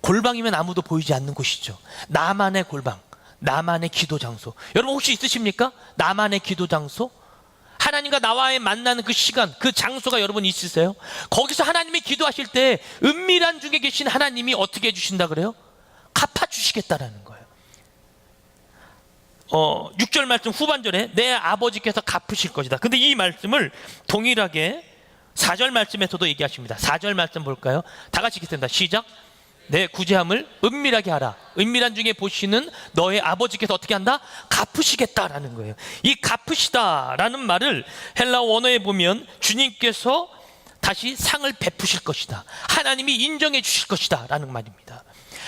골방이면 아무도 보이지 않는 곳이죠. 나만의 골방, 나만의 기도 장소. 여러분 혹시 있으십니까? 나만의 기도 장소? 하나님과 나와의 만나는 그 시간, 그 장소가 여러분 있으세요? 거기서 하나님이 기도하실 때 은밀한 중에 계신 하나님이 어떻게 해주신다 그래요? 갚아주시겠다라는 거예요. 6절 말씀 후반절에 내 아버지께서 갚으실 것이다. 근데 이 말씀을 동일하게 4절 말씀에서도 얘기하십니다. 4절 말씀 볼까요? 다 같이 읽겠습니다. 시작. 내 구제함을 은밀하게 하라. 은밀한 중에 보시는 너의 아버지께서 어떻게 한다? 갚으시겠다라는 거예요. 이 갚으시다라는 말을 헬라어 원어에 보면 주님께서 다시 상을 베푸실 것이다, 하나님이 인정해 주실 것이다 라는 말입니다.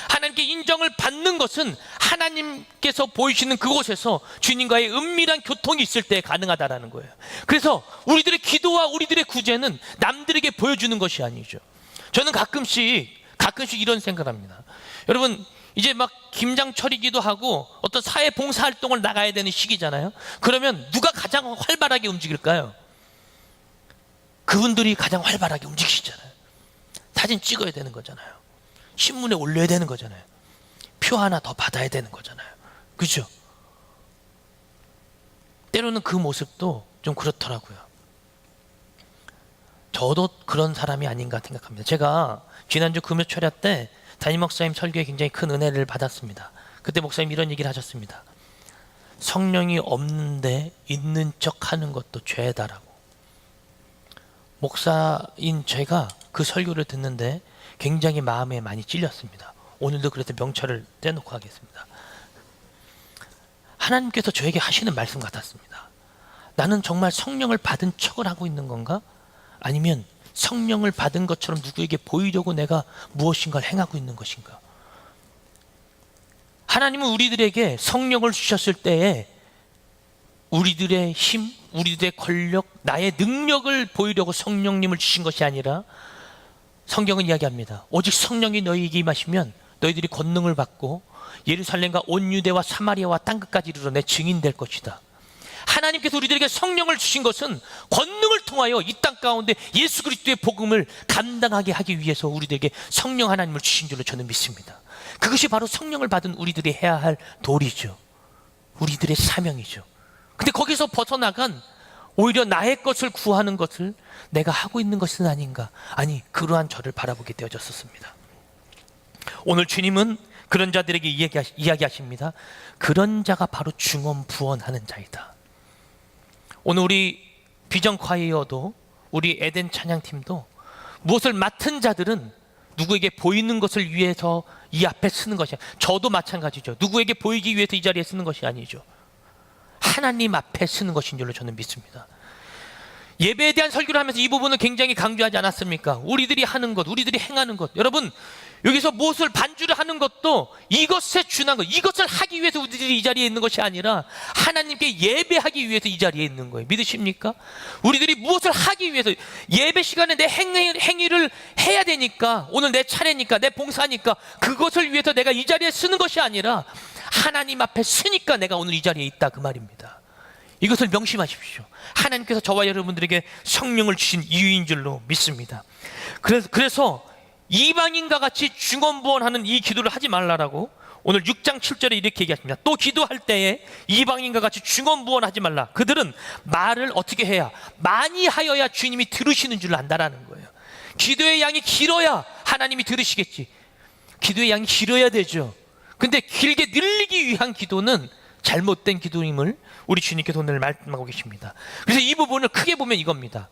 하나님께 인정을 받는 것은 하나님께서 보이시는 그곳에서 주님과의 은밀한 교통이 있을 때 가능하다라는 거예요. 그래서 우리들의 기도와 우리들의 구제는 남들에게 보여주는 것이 아니죠. 저는 가끔씩 이런 생각을 합니다. 여러분 이제 막 김장철이기도 하고 어떤 사회 봉사활동을 나가야 되는 시기잖아요. 그러면 누가 가장 활발하게 움직일까요? 그분들이 가장 활발하게 움직이시잖아요. 사진 찍어야 되는 거잖아요. 신문에 올려야 되는 거잖아요. 표 하나 더 받아야 되는 거잖아요. 그렇죠? 때로는 그 모습도 좀 그렇더라고요. 저도 그런 사람이 아닌가 생각합니다. 제가 지난주 금요철야 때 담임 목사님 설교에 굉장히 큰 은혜를 받았습니다. 그때 목사님 이런 얘기를 하셨습니다. 성령이 없는데 있는 척 하는 것도 죄다라고. 목사인 제가 그 설교를 듣는데 굉장히 마음에 많이 찔렸습니다. 오늘도 그래서 명찰을 떼놓고 하겠습니다. 하나님께서 저에게 하시는 말씀 같았습니다. 나는 정말 성령을 받은 척을 하고 있는 건가? 아니면 성령을 받은 것처럼 누구에게 보이려고 내가 무엇인가를 행하고 있는 것인가? 하나님은 우리들에게 성령을 주셨을 때에 우리들의 힘, 우리들의 권력, 나의 능력을 보이려고 성령님을 주신 것이 아니라 성경은 이야기합니다. 오직 성령이 너희에게 임하시면 너희들이 권능을 받고 예루살렘과 온 유대와 사마리아와 땅끝까지 이르러 내 증인 될 것이다. 하나님께서 우리들에게 성령을 주신 것은 권능을 통하여 이 땅 가운데 예수 그리스도의 복음을 감당하게 하기 위해서 우리들에게 성령 하나님을 주신 줄로 저는 믿습니다. 그것이 바로 성령을 받은 우리들이 해야 할 도리죠. 우리들의 사명이죠. 근데 거기서 벗어나간 오히려 나의 것을 구하는 것을 내가 하고 있는 것은 아닌가. 아니, 그러한 저를 바라보게 되어졌었습니다. 오늘 주님은 그런 자들에게 이야기하십니다. 그런 자가 바로 중언부언하는 자이다. 오늘 우리 비전 콰이어도 우리 에덴 찬양팀도 무엇을 맡은 자들은 누구에게 보이는 것을 위해서 이 앞에 쓰는 것이 아니라, 저도 마찬가지죠. 누구에게 보이기 위해서 이 자리에 쓰는 것이 아니죠. 하나님 앞에 쓰는 것인 줄로 저는 믿습니다. 예배에 대한 설교를 하면서 이 부분을 굉장히 강조하지 않았습니까? 우리들이 하는 것, 우리들이 행하는 것. 여러분, 여기서 무엇을 반주를 하는 것도 이것에 준한 것, 이것을 하기 위해서 우리들이 이 자리에 있는 것이 아니라 하나님께 예배하기 위해서 이 자리에 있는 거예요. 믿으십니까? 우리들이 무엇을 하기 위해서 예배 시간에 내 행위를 해야 되니까, 오늘 내 차례니까, 내 봉사니까 그것을 위해서 내가 이 자리에 쓰는 것이 아니라 하나님 앞에 쓰니까 내가 오늘 이 자리에 있다, 그 말입니다. 이것을 명심하십시오. 하나님께서 저와 여러분들에게 성령을 주신 이유인 줄로 믿습니다. 그래서 이방인과 같이 중언부언하는 이 기도를 하지 말라라고 오늘 6장 7절에 이렇게 얘기하십니다. 또 기도할 때에 이방인과 같이 중언부언하지 말라. 그들은 말을 어떻게 해야, 많이 하여야 주님이 들으시는 줄 안다라는 거예요. 기도의 양이 길어야 하나님이 들으시겠지. 기도의 양이 길어야 되죠. 근데 길게 늘리기 위한 기도는 잘못된 기도임을 우리 주님께서 오늘 말씀하고 계십니다. 그래서 이 부분을 크게 보면 이겁니다.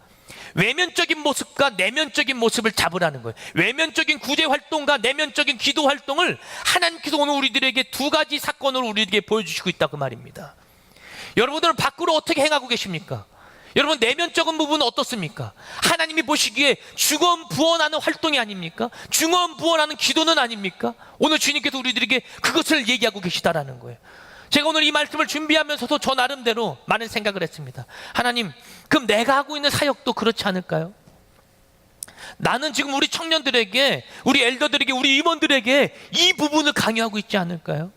외면적인 모습과 내면적인 모습을 잡으라는 거예요. 외면적인 구제 활동과 내면적인 기도 활동을 하나님께서 오늘 우리들에게 두 가지 사건으로 우리에게 보여주시고 있다, 그 말입니다. 여러분들은 밖으로 어떻게 행하고 계십니까? 여러분, 내면적인 부분은 어떻습니까? 하나님이 보시기에 중언부언하는 활동이 아닙니까? 중언부언하는 기도는 아닙니까? 오늘 주님께서 우리들에게 그것을 얘기하고 계시다라는 거예요. 제가 오늘 이 말씀을 준비하면서도 저 나름대로 많은 생각을 했습니다. 하나님, 그럼 내가 하고 있는 사역도 그렇지 않을까요? 나는 지금 우리 청년들에게, 우리 엘더들에게, 우리 임원들에게 이 부분을 강요하고 있지 않을까요?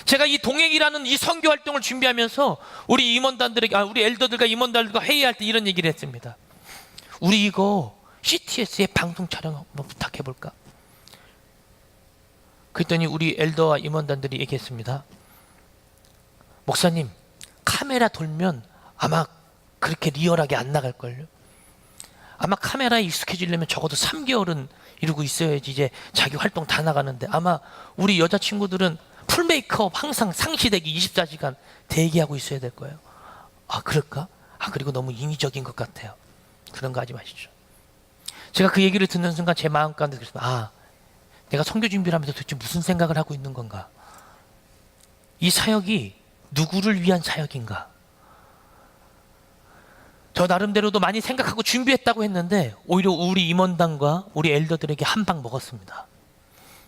제가 이 동행이라는 이 선교 활동을 준비하면서 우리 임원단들에게, 우리 엘더들과 임원단들과 회의할 때 이런 얘기를 했습니다. 우리 이거 CTS의 방송 촬영 한번 부탁해볼까? 그랬더니 우리 엘더와 임원단들이 얘기했습니다. 목사님, 카메라 돌면 아마 그렇게 리얼하게 안 나갈걸요? 아마 카메라에 익숙해지려면 적어도 3개월은 이러고 있어야지 이제 자기 활동 다 나가는데, 아마 우리 여자친구들은 풀 메이크업 항상 상시대기 24시간 대기하고 있어야 될 거예요. 아, 그럴까? 그리고 너무 인위적인 것 같아요. 그런 거 하지 마시죠. 제가 그 얘기를 듣는 순간 제 마음 가운데 그랬습니다. 내가 선교 준비를 하면서 도대체 무슨 생각을 하고 있는 건가? 이 사역이 누구를 위한 사역인가? 저 나름대로도 많이 생각하고 준비했다고 했는데 오히려 우리 임원단과 우리 엘더들에게 한 방 먹었습니다.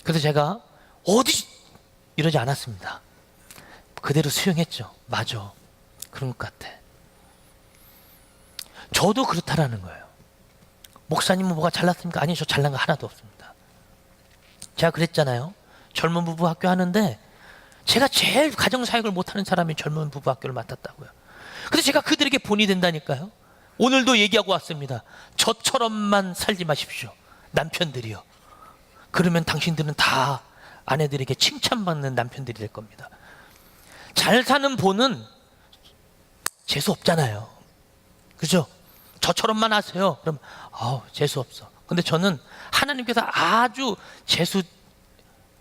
그래서 제가 어디 이러지 않았습니다. 그대로 수용했죠. 맞아, 그런 것 같아. 저도 그렇다라는 거예요. 목사님은 뭐가 잘났습니까? 아니, 저 잘난 거 하나도 없습니다. 제가 그랬잖아요. 젊은 부부 학교 하는데 제가 제일 가정사역을 못하는 사람이 젊은 부부 학교를 맡았다고요. 그래서 제가 그들에게 본이 된다니까요. 오늘도 얘기하고 왔습니다. 저처럼만 살지 마십시오, 남편들이요. 그러면 당신들은 다 아내들에게 칭찬받는 남편들이 될 겁니다. 잘 사는 본은 재수 없잖아요. 그죠? 저처럼만 하세요. 그럼 재수 없어. 근데 저는 하나님께서 아주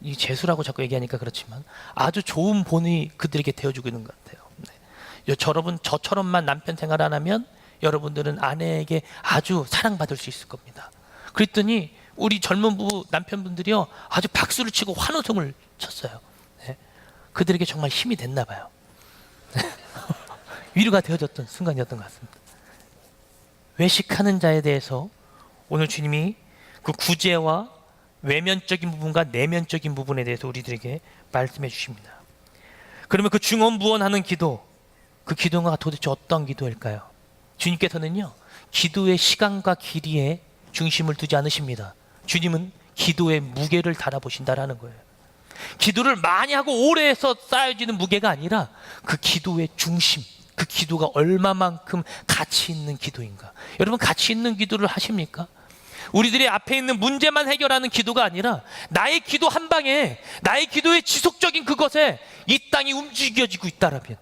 이 재수라고 자꾸 얘기하니까 그렇지만 아주 좋은 본이 그들에게 되어주고 있는 것 같아요. 네. 여러분 저처럼만 남편 생활 안 하면 여러분들은 아내에게 아주 사랑받을 수 있을 겁니다. 그랬더니 우리 젊은 부부 남편분들이요 아주 박수를 치고 환호성을 쳤어요. 네. 그들에게 정말 힘이 됐나 봐요. 위로가 되어졌던 순간이었던 것 같습니다. 외식하는 자에 대해서 오늘 주님이 그 구제와 외면적인 부분과 내면적인 부분에 대해서 우리들에게 말씀해 주십니다. 그러면 그 중언부언하는 기도, 그 기도가 도대체 어떤 기도일까요? 주님께서는요 기도의 시간과 길이에 중심을 두지 않으십니다. 주님은 기도의 무게를 달아보신다라는 거예요. 기도를 많이 하고 오래 해서 쌓여지는 무게가 아니라 그 기도의 중심, 그 기도가 얼마만큼 가치 있는 기도인가. 여러분 가치 있는 기도를 하십니까? 우리들의 앞에 있는 문제만 해결하는 기도가 아니라 나의 기도 한 방에, 나의 기도의 지속적인 그것에 이 땅이 움직여지고 있다라면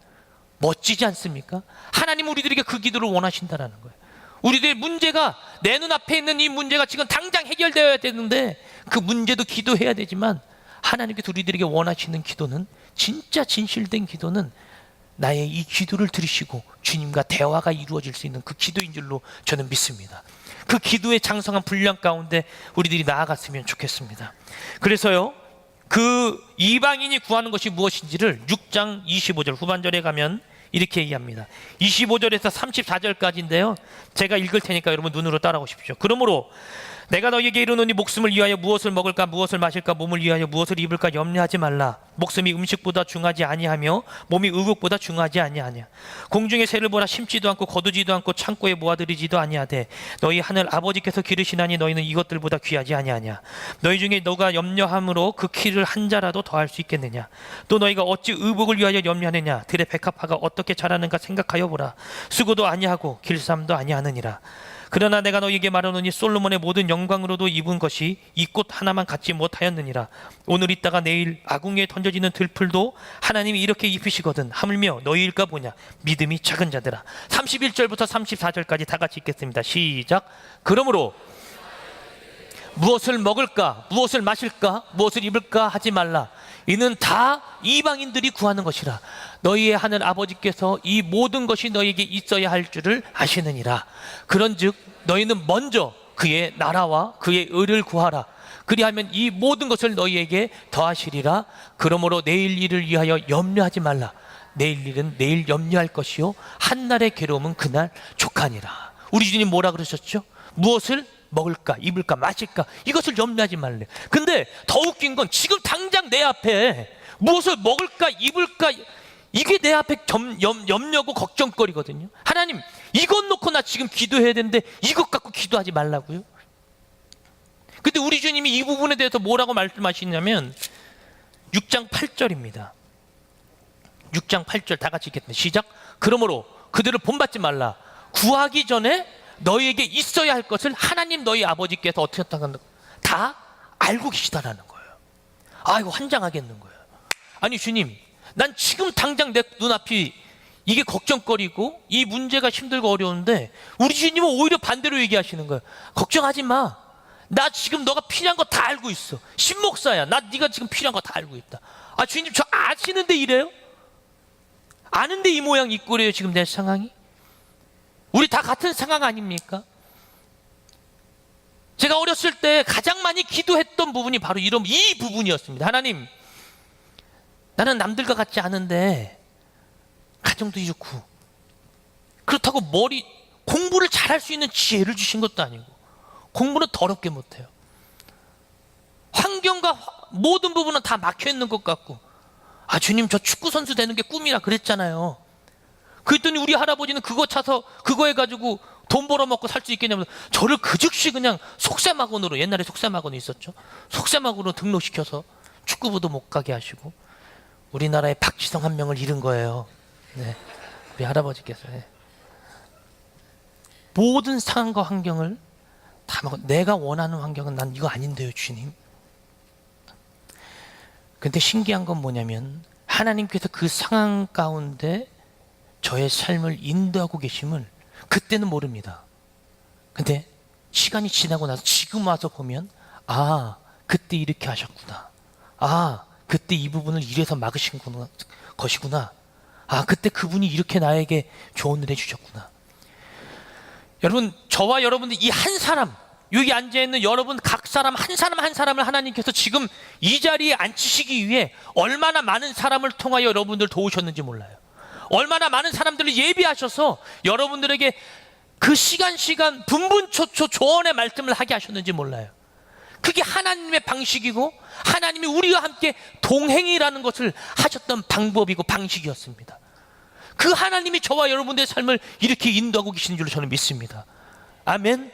멋지지 않습니까? 하나님은 우리들에게 그 기도를 원하신다라는 거예요. 우리들의 문제가, 내 눈앞에 있는 이 문제가 지금 당장 해결되어야 되는데 그 문제도 기도해야 되지만 하나님께서 우리들에게 원하시는 기도는, 진짜 진실된 기도는 나의 이 기도를 들으시고 주님과 대화가 이루어질 수 있는 그 기도인 줄로 저는 믿습니다. 그 기도의 장성한 분량 가운데 우리들이 나아갔으면 좋겠습니다. 그래서요 그 이방인이 구하는 것이 무엇인지를 6장 25절 후반절에 가면 이렇게 얘기합니다. 25절에서 34절까지인데요 제가 읽을 테니까 여러분 눈으로 따라오십시오. 그러므로 내가 너희에게 이르노니 목숨을 위하여 무엇을 먹을까 무엇을 마실까 몸을 위하여 무엇을 입을까 염려하지 말라. 목숨이 음식보다 중하지 아니하며 몸이 의복보다 중하지 아니하냐. 공중의 새를 보라. 심지도 않고 거두지도 않고 창고에 모아들이지도 아니하되 너희 하늘 아버지께서 기르시나니 너희는 이것들보다 귀하지 아니하냐. 너희 중에 너가 염려함으로 그 키를 한 자라도 더할 수 있겠느냐. 또 너희가 어찌 의복을 위하여 염려하느냐. 들의 백합화가 어떻게 자라는가 생각하여 보라. 수고도 아니하고 길쌈도 아니하느니라. 그러나 내가 너희에게 말하노니 솔로몬의 모든 영광으로도 입은 것이 이 꽃 하나만 갖지 못하였느니라. 오늘 있다가 내일 아궁이에 던져지는 들풀도 하나님이 이렇게 입히시거든. 하물며 너희일까 보냐. 믿음이 작은 자들아. 31절부터 34절까지 다 같이 읽겠습니다. 시작. 그러므로 무엇을 먹을까 무엇을 마실까 무엇을 입을까 하지 말라. 이는 다 이방인들이 구하는 것이라. 너희의 하늘 아버지께서 이 모든 것이 너희에게 있어야 할 줄을 아시느니라. 그런즉 너희는 먼저 그의 나라와 그의 의를 구하라. 그리하면 이 모든 것을 너희에게 더하시리라. 그러므로 내일 일을 위하여 염려하지 말라. 내일 일은 내일 염려할 것이요 한날의 괴로움은 그날 족하니라. 우리 주님 뭐라 그러셨죠? 무엇을 먹을까 입을까 마실까 이것을 염려하지 말래. 근데 더 웃긴 건 지금 당장 내 앞에 무엇을 먹을까 입을까 이게 내 앞에 염려고 걱정거리거든요. 하나님 이것 놓고 나 지금 기도해야 되는데 이것 갖고 기도하지 말라고요? 근데 우리 주님이 이 부분에 대해서 뭐라고 말씀하시냐면 6장 8절입니다 6장 8절 다 같이 읽겠습니다. 시작. 그러므로 그들을 본받지 말라. 구하기 전에 너희에게 있어야 할 것을 하나님 너희 아버지께서 어떻게 했다는 다 알고 계시다라는 거예요. 아 이거 환장하겠는 거예요. 아니 주님 난 지금 당장 내 눈앞이 이게 걱정거리고 이 문제가 힘들고 어려운데 우리 주님은 오히려 반대로 얘기하시는 거예요. 걱정하지 마. 나 지금 너가 필요한 거 다 알고 있어. 신목사야. 나 네가 지금 필요한 거 다 알고 있다. 아 주님 저 아시는데 이래요? 아는데 이 모양 이 꼴이에요 지금 내 상황이? 우리 다 같은 상황 아닙니까? 제가 어렸을 때 가장 많이 기도했던 부분이 바로 이런 이 부분이었습니다. 하나님 나는 남들과 같지 않은데 가정도 좋고 그렇다고 공부를 잘할 수 있는 지혜를 주신 것도 아니고 공부는 더럽게 못해요. 환경과 모든 부분은 다 막혀있는 것 같고 아 주님 저 축구 선수 되는 게 꿈이라 그랬잖아요. 그랬더니 우리 할아버지는 그거 차서 그거 해가지고 돈 벌어먹고 살 수 있겠냐면 저를 그 즉시 그냥 속셈학원으로, 옛날에 속셈학원이 있었죠. 속셈학원으로 등록시켜서 축구부도 못 가게 하시고 우리나라에 박지성 한 명을 잃은 거예요. 네, 우리 할아버지께서. 네. 모든 상황과 환경을 다 먹어. 내가 원하는 환경은 난 이거 아닌데요 주님. 근데 신기한 건 뭐냐면 하나님께서 그 상황 가운데 저의 삶을 인도하고 계심을 그때는 모릅니다. 근데 시간이 지나고 나서 지금 와서 보면 아, 그때 이렇게 하셨구나. 아, 그때 이 부분을 이래서 막으신 것이구나. 아, 그때 그분이 이렇게 나에게 조언을 해주셨구나. 여러분, 저와 여러분들 이 한 사람, 여기 앉아있는 여러분 각 사람 한 사람 한 사람을 하나님께서 지금 이 자리에 앉히시기 위해 얼마나 많은 사람을 통하여 여러분들 도우셨는지 몰라요. 얼마나 많은 사람들을 예비하셔서 여러분들에게 그 시간 분분초초 조언의 말씀을 하게 하셨는지 몰라요. 그게 하나님의 방식이고 하나님이 우리와 함께 동행이라는 것을 하셨던 방법이고 방식이었습니다. 그 하나님이 저와 여러분들의 삶을 이렇게 인도하고 계시는 줄로 저는 믿습니다. 아멘.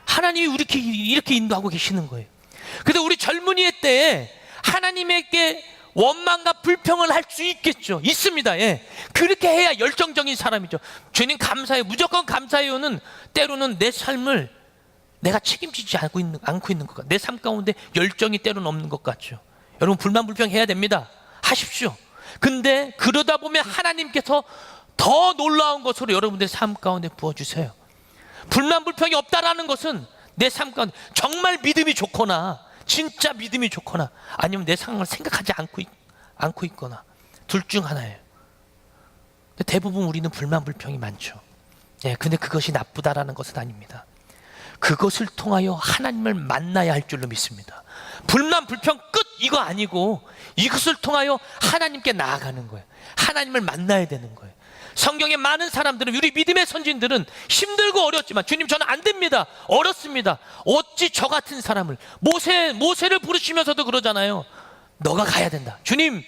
하나님이 이렇게 인도하고 계시는 거예요. 그래서 우리 젊은이의 때에 하나님에게 원망과 불평을 할 수 있겠죠. 있습니다. 예. 그렇게 해야 열정적인 사람이죠. 주님 감사해요. 무조건 감사해요는 때로는 내 삶을 내가 책임지지 않고 있는 것 같아요. 내 삶 가운데 열정이 때로는 없는 것 같죠. 여러분 불만 불평해야 됩니다. 하십시오. 근데 그러다 보면 하나님께서 더 놀라운 것으로 여러분들의 삶 가운데 부어주세요. 불만 불평이 없다라는 것은 내 삶 가운데 정말 믿음이 좋거나 진짜 믿음이 좋거나 아니면 내 상황을 생각하지 않고 있거나 둘 중 하나예요. 대부분 우리는 불만 불평이 많죠. 예, 근데 그것이 나쁘다라는 것은 아닙니다. 그것을 통하여 하나님을 만나야 할 줄로 믿습니다. 불만 불평 끝 이거 아니고 이것을 통하여 하나님께 나아가는 거예요. 하나님을 만나야 되는 거예요. 성경에 많은 사람들은 우리 믿음의 선진들은 힘들고 어렵지만 주님 저는 안 됩니다. 어렵습니다. 어찌 저 같은 사람을 모세를 부르시면서도 그러잖아요. 너가 가야 된다. 주님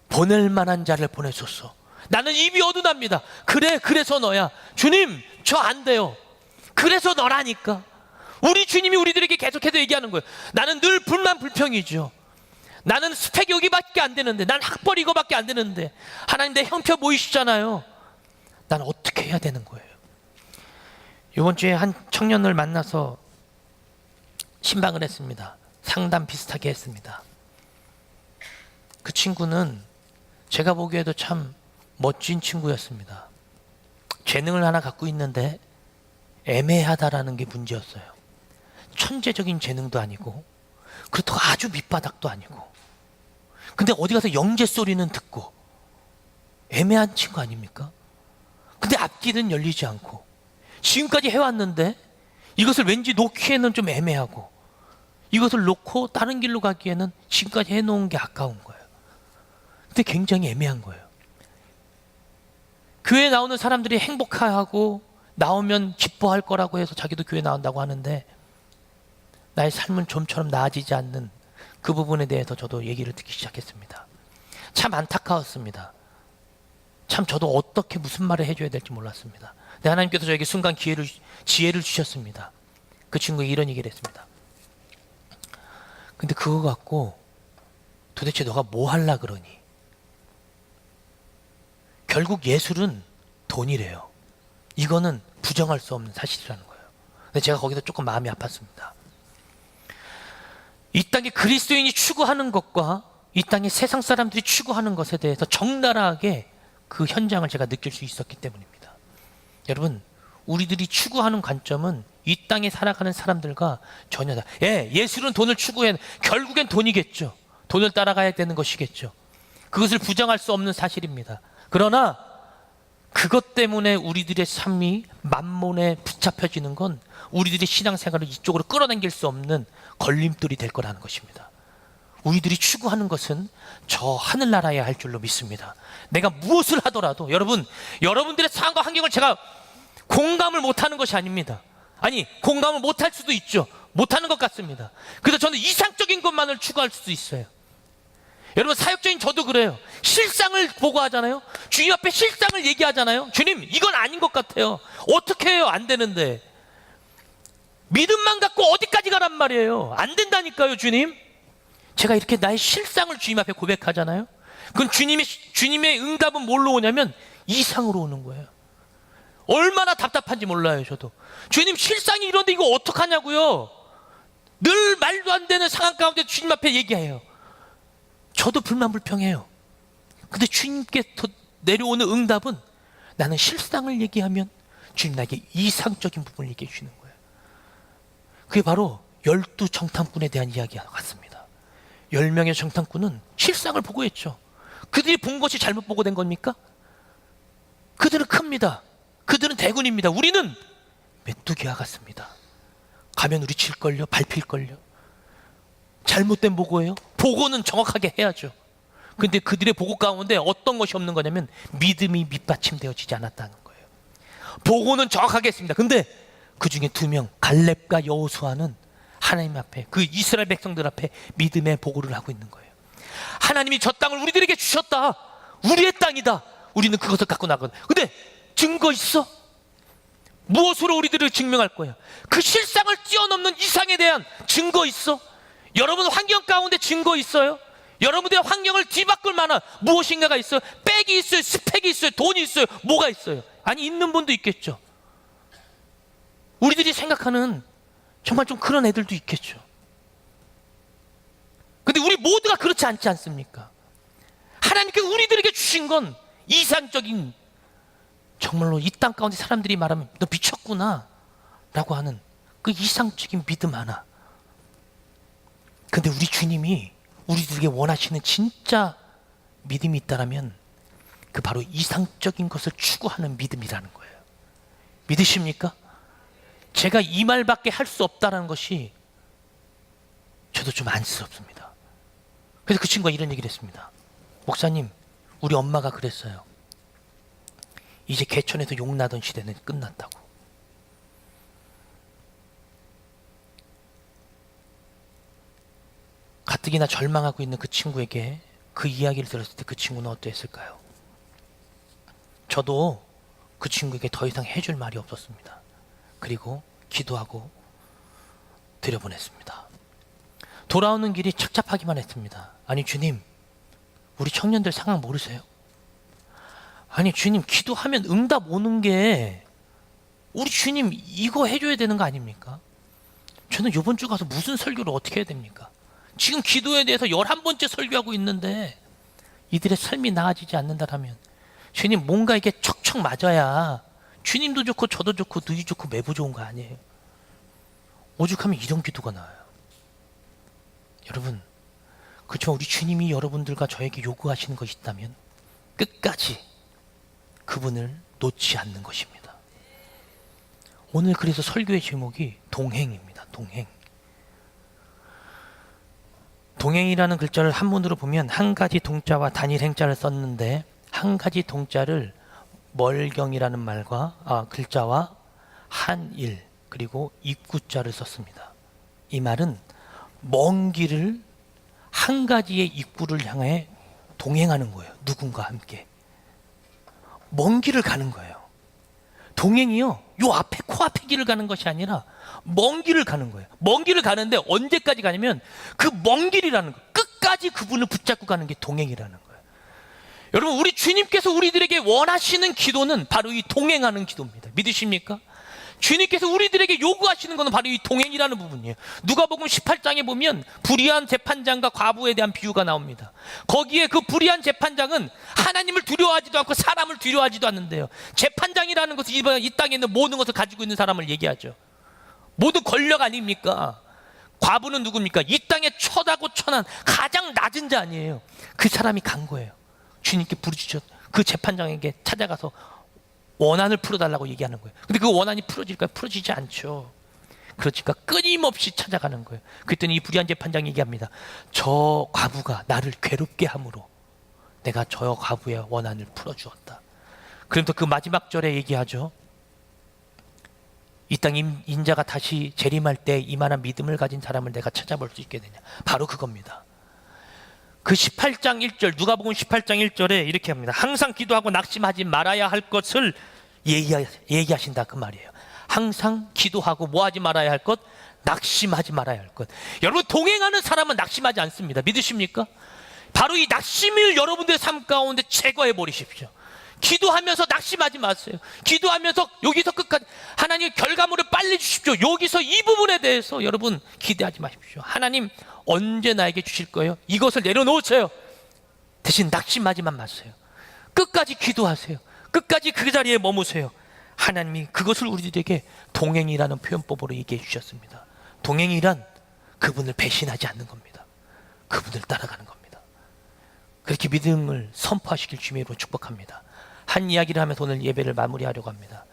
보낼 만한 자를 보내소서. 나는 입이 어두납니다. 그래서 너야. 주님 저 안 돼요. 그래서 너라니까. 우리 주님이 우리들에게 계속해서 얘기하는 거예요. 나는 늘 불만 불평이죠. 나는 스펙 여기밖에 안 되는데, 난 학벌 이거밖에 안 되는데, 하나님 내 형편 보이시잖아요. 난 어떻게 해야 되는 거예요? 이번 주에 한 청년을 만나서 신방을 했습니다. 상담 비슷하게 했습니다. 그 친구는 제가 보기에도 참 멋진 친구였습니다. 재능을 하나 갖고 있는데 애매하다라는 게 문제였어요. 천재적인 재능도 아니고 그렇다고 아주 밑바닥도 아니고, 근데 어디 가서 영재 소리는 듣고 애매한 친구 아닙니까? 근데 앞길은 열리지 않고 지금까지 해왔는데 이것을 왠지 놓기에는 좀 애매하고 이것을 놓고 다른 길로 가기에는 지금까지 해놓은 게 아까운 거예요. 근데 굉장히 애매한 거예요. 교회에 나오는 사람들이 행복하고 나오면 기뻐할 거라고 해서 자기도 교회 나온다고 하는데 나의 삶은 좀처럼 나아지지 않는 그 부분에 대해서 저도 얘기를 듣기 시작했습니다. 참 안타까웠습니다. 참 저도 어떻게 무슨 말을 해줘야 될지 몰랐습니다. 근데 하나님께서 저에게 순간 지혜를 주셨습니다. 그 친구에게 이런 얘기를 했습니다. 근데 그거 갖고 도대체 너가 뭐 하려 그러니? 결국 예술은 돈이래요. 이거는 부정할 수 없는 사실이라는 거예요. 근데 제가 거기서 조금 마음이 아팠습니다. 이 땅에 그리스도인이 추구하는 것과 이 땅에 세상 사람들이 추구하는 것에 대해서 적나라하게 그 현장을 제가 느낄 수 있었기 때문입니다. 여러분, 우리들이 추구하는 관점은 이 땅에 살아가는 사람들과 전혀 다르다. 예술은 돈을 추구해 결국엔 돈이겠죠. 돈을 따라가야 되는 것이겠죠. 그것을 부정할 수 없는 사실입니다. 그러나 그것 때문에 우리들의 삶이 만몬에 붙잡혀지는 건 우리들의 신앙생활을 이쪽으로 끌어당길 수 없는 걸림돌이 될 거라는 것입니다. 우리들이 추구하는 것은 저 하늘나라에 할 줄로 믿습니다. 내가 무엇을 하더라도 여러분들의 상황과 환경을 제가 공감을 못하는 것이 아닙니다. 아니, 공감을 못할 수도 있죠. 못하는 것 같습니다. 그래서 저는 이상적인 것만을 추구할 수도 있어요. 여러분, 사역자인 저도 그래요. 실상을 보고 하잖아요. 주님 앞에 실상을 얘기하잖아요. 주님, 이건 아닌 것 같아요. 어떻게 해요? 안 되는데. 믿음만 갖고 어디까지 가란 말이에요. 안 된다니까요, 주님. 제가 이렇게 나의 실상을 주님 앞에 고백하잖아요. 그건 주님의 응답은 뭘로 오냐면 이상으로 오는 거예요. 얼마나 답답한지 몰라요, 저도. 주님, 실상이 이런데 이거 어떡하냐고요. 늘 말도 안 되는 상황 가운데 주님 앞에 얘기해요. 저도 불만불평해요. 근데 주님께 내려오는 응답은 나는 실상을 얘기하면 주님 나에게 이상적인 부분을 얘기해 주시는 거예요. 그게 바로 12정탐꾼에 대한 이야기와 같습니다. 10명의 정탐꾼은 실상을 보고했죠. 그들이 본 것이 잘못 보고된 겁니까? 그들은 큽니다. 그들은 대군입니다. 우리는 메뚜기와 같습니다. 가면 우리 칠걸요, 밟힐걸요. 잘못된 보고예요. 보고는 정확하게 해야죠. 근데 그들의 보고 가운데 어떤 것이 없는 거냐면 믿음이 밑받침되어지지 않았다는 거예요. 보고는 정확하게 했습니다. 근데 그 중에 2명, 갈렙과 여호수아는 하나님 앞에, 그 이스라엘 백성들 앞에 믿음의 보고를 하고 있는 거예요. 하나님이 저 땅을 우리들에게 주셨다. 우리의 땅이다. 우리는 그것을 갖고 나가거든. 근데 증거 있어? 무엇으로 우리들을 증명할 거야? 그 실상을 뛰어넘는 이상에 대한 증거 있어? 여러분 환경 가운데 증거 있어요? 여러분들의 환경을 뒤바꿀 만한 무엇인가가 있어요? 백이 있어요? 스펙이 있어요? 돈이 있어요? 뭐가 있어요? 아니, 있는 분도 있겠죠. 우리들이 생각하는 정말 좀 그런 애들도 있겠죠. 근데 우리 모두가 그렇지 않지 않습니까? 하나님께 우리들에게 주신 건 이상적인, 정말로 이 땅 가운데 사람들이 말하면 너 미쳤구나 라고 하는 그 이상적인 믿음 하나. 근데 우리 주님이 우리들에게 원하시는 진짜 믿음이 있다라면 그 바로 이상적인 것을 추구하는 믿음이라는 거예요. 믿으십니까? 제가 이 말밖에 할 수 없다는 것이 저도 좀 안쓰럽습니다. 그래서 그 친구가 이런 얘기를 했습니다. 목사님, 우리 엄마가 그랬어요. 이제 개천에서 욕나던 시대는 끝났다고. 가뜩이나 절망하고 있는 그 친구에게 그 이야기를 들었을 때 그 친구는 어떠했을까요? 저도 그 친구에게 더 이상 해줄 말이 없었습니다. 그리고 기도하고 들여보냈습니다. 돌아오는 길이 착잡하기만 했습니다. 아니 주님, 우리 청년들 상황 모르세요? 아니 주님, 기도하면 응답 오는 게 우리 주님 이거 해줘야 되는 거 아닙니까? 저는 이번 주 가서 무슨 설교를 어떻게 해야 됩니까? 지금 기도에 대해서 11번째 설교하고 있는데 이들의 삶이 나아지지 않는다라면 주님, 뭔가 이게 척척 맞아야 주님도 좋고 저도 좋고 너희 좋고 매부 좋은 거 아니에요. 오죽하면 이런 기도가 나와요. 여러분, 그렇지만 우리 주님이 여러분들과 저에게 요구하시는 것이 있다면 끝까지 그분을 놓지 않는 것입니다. 오늘 그래서 설교의 제목이 동행입니다. 동행. 동행이라는 글자를 한문으로 보면 한 가지 동자와 단일 행자를 썼는데 한 가지 동자를 멀경이라는 말과 글자와 한일 그리고 입구자를 썼습니다. 이 말은 먼 길을 한 가지의 입구를 향해 동행하는 거예요. 누군가 함께 먼 길을 가는 거예요. 동행이요, 요 앞에 코앞의 길을 가는 것이 아니라 먼 길을 가는 거예요. 먼 길을 가는데 언제까지 가냐면 그 먼 길이라는 거, 끝까지 그분을 붙잡고 가는 게 동행이라는 거예요. 여러분, 우리 주님께서 우리들에게 원하시는 기도는 바로 이 동행하는 기도입니다. 믿으십니까? 주님께서 우리들에게 요구하시는 것은 바로 이 동행이라는 부분이에요. 누가복음 18장에 보면 불의한 재판장과 과부에 대한 비유가 나옵니다. 거기에 그 불의한 재판장은 하나님을 두려워하지도 않고 사람을 두려워하지도 않는데요. 재판장이라는 것은 이 땅에 있는 모든 것을 가지고 있는 사람을 얘기하죠. 모두 권력 아닙니까? 과부는 누굽니까? 이 땅에 처하고 천한 가장 낮은 자 아니에요. 그 사람이 간 거예요. 주님께 부르짖어 그 재판장에게 찾아가서 원한을 풀어달라고 얘기하는 거예요. 근데 그 원한이 풀어질까요? 풀어지지 않죠. 그러니까 끊임없이 찾아가는 거예요. 그랬더니 이 불의한 재판장이 얘기합니다. 저 과부가 나를 괴롭게 함으로 내가 저 과부의 원한을 풀어주었다. 그러면서 그 마지막 절에 얘기하죠. 이 땅 인자가 다시 재림할 때 이만한 믿음을 가진 사람을 내가 찾아볼 수 있게 되냐. 바로 그겁니다. 그 18장 1절, 누가복음 18장 1절에 이렇게 합니다. 항상 기도하고 낙심하지 말아야 할 것을 얘기하신다 그 말이에요. 항상 기도하고 뭐 하지 말아야 할 것? 낙심하지 말아야 할 것. 여러분, 동행하는 사람은 낙심하지 않습니다. 믿으십니까? 바로 이 낙심을 여러분들의 삶 가운데 제거해 버리십시오. 기도하면서 낙심하지 마세요. 기도하면서 여기서 끝까지 하나님 결과물을 빨리 주십시오. 여기서 이 부분에 대해서 여러분 기대하지 마십시오. 하나님 언제 나에게 주실 거예요? 이것을 내려놓으세요. 대신 낙심하지만 마세요. 끝까지 기도하세요. 끝까지 그 자리에 머무세요. 하나님이 그것을 우리들에게 동행이라는 표현법으로 얘기해 주셨습니다. 동행이란 그분을 배신하지 않는 겁니다. 그분을 따라가는 겁니다. 그렇게 믿음을 선포하시길 주님으로 축복합니다. 한 이야기를 하면서 오늘 예배를 마무리하려고 합니다.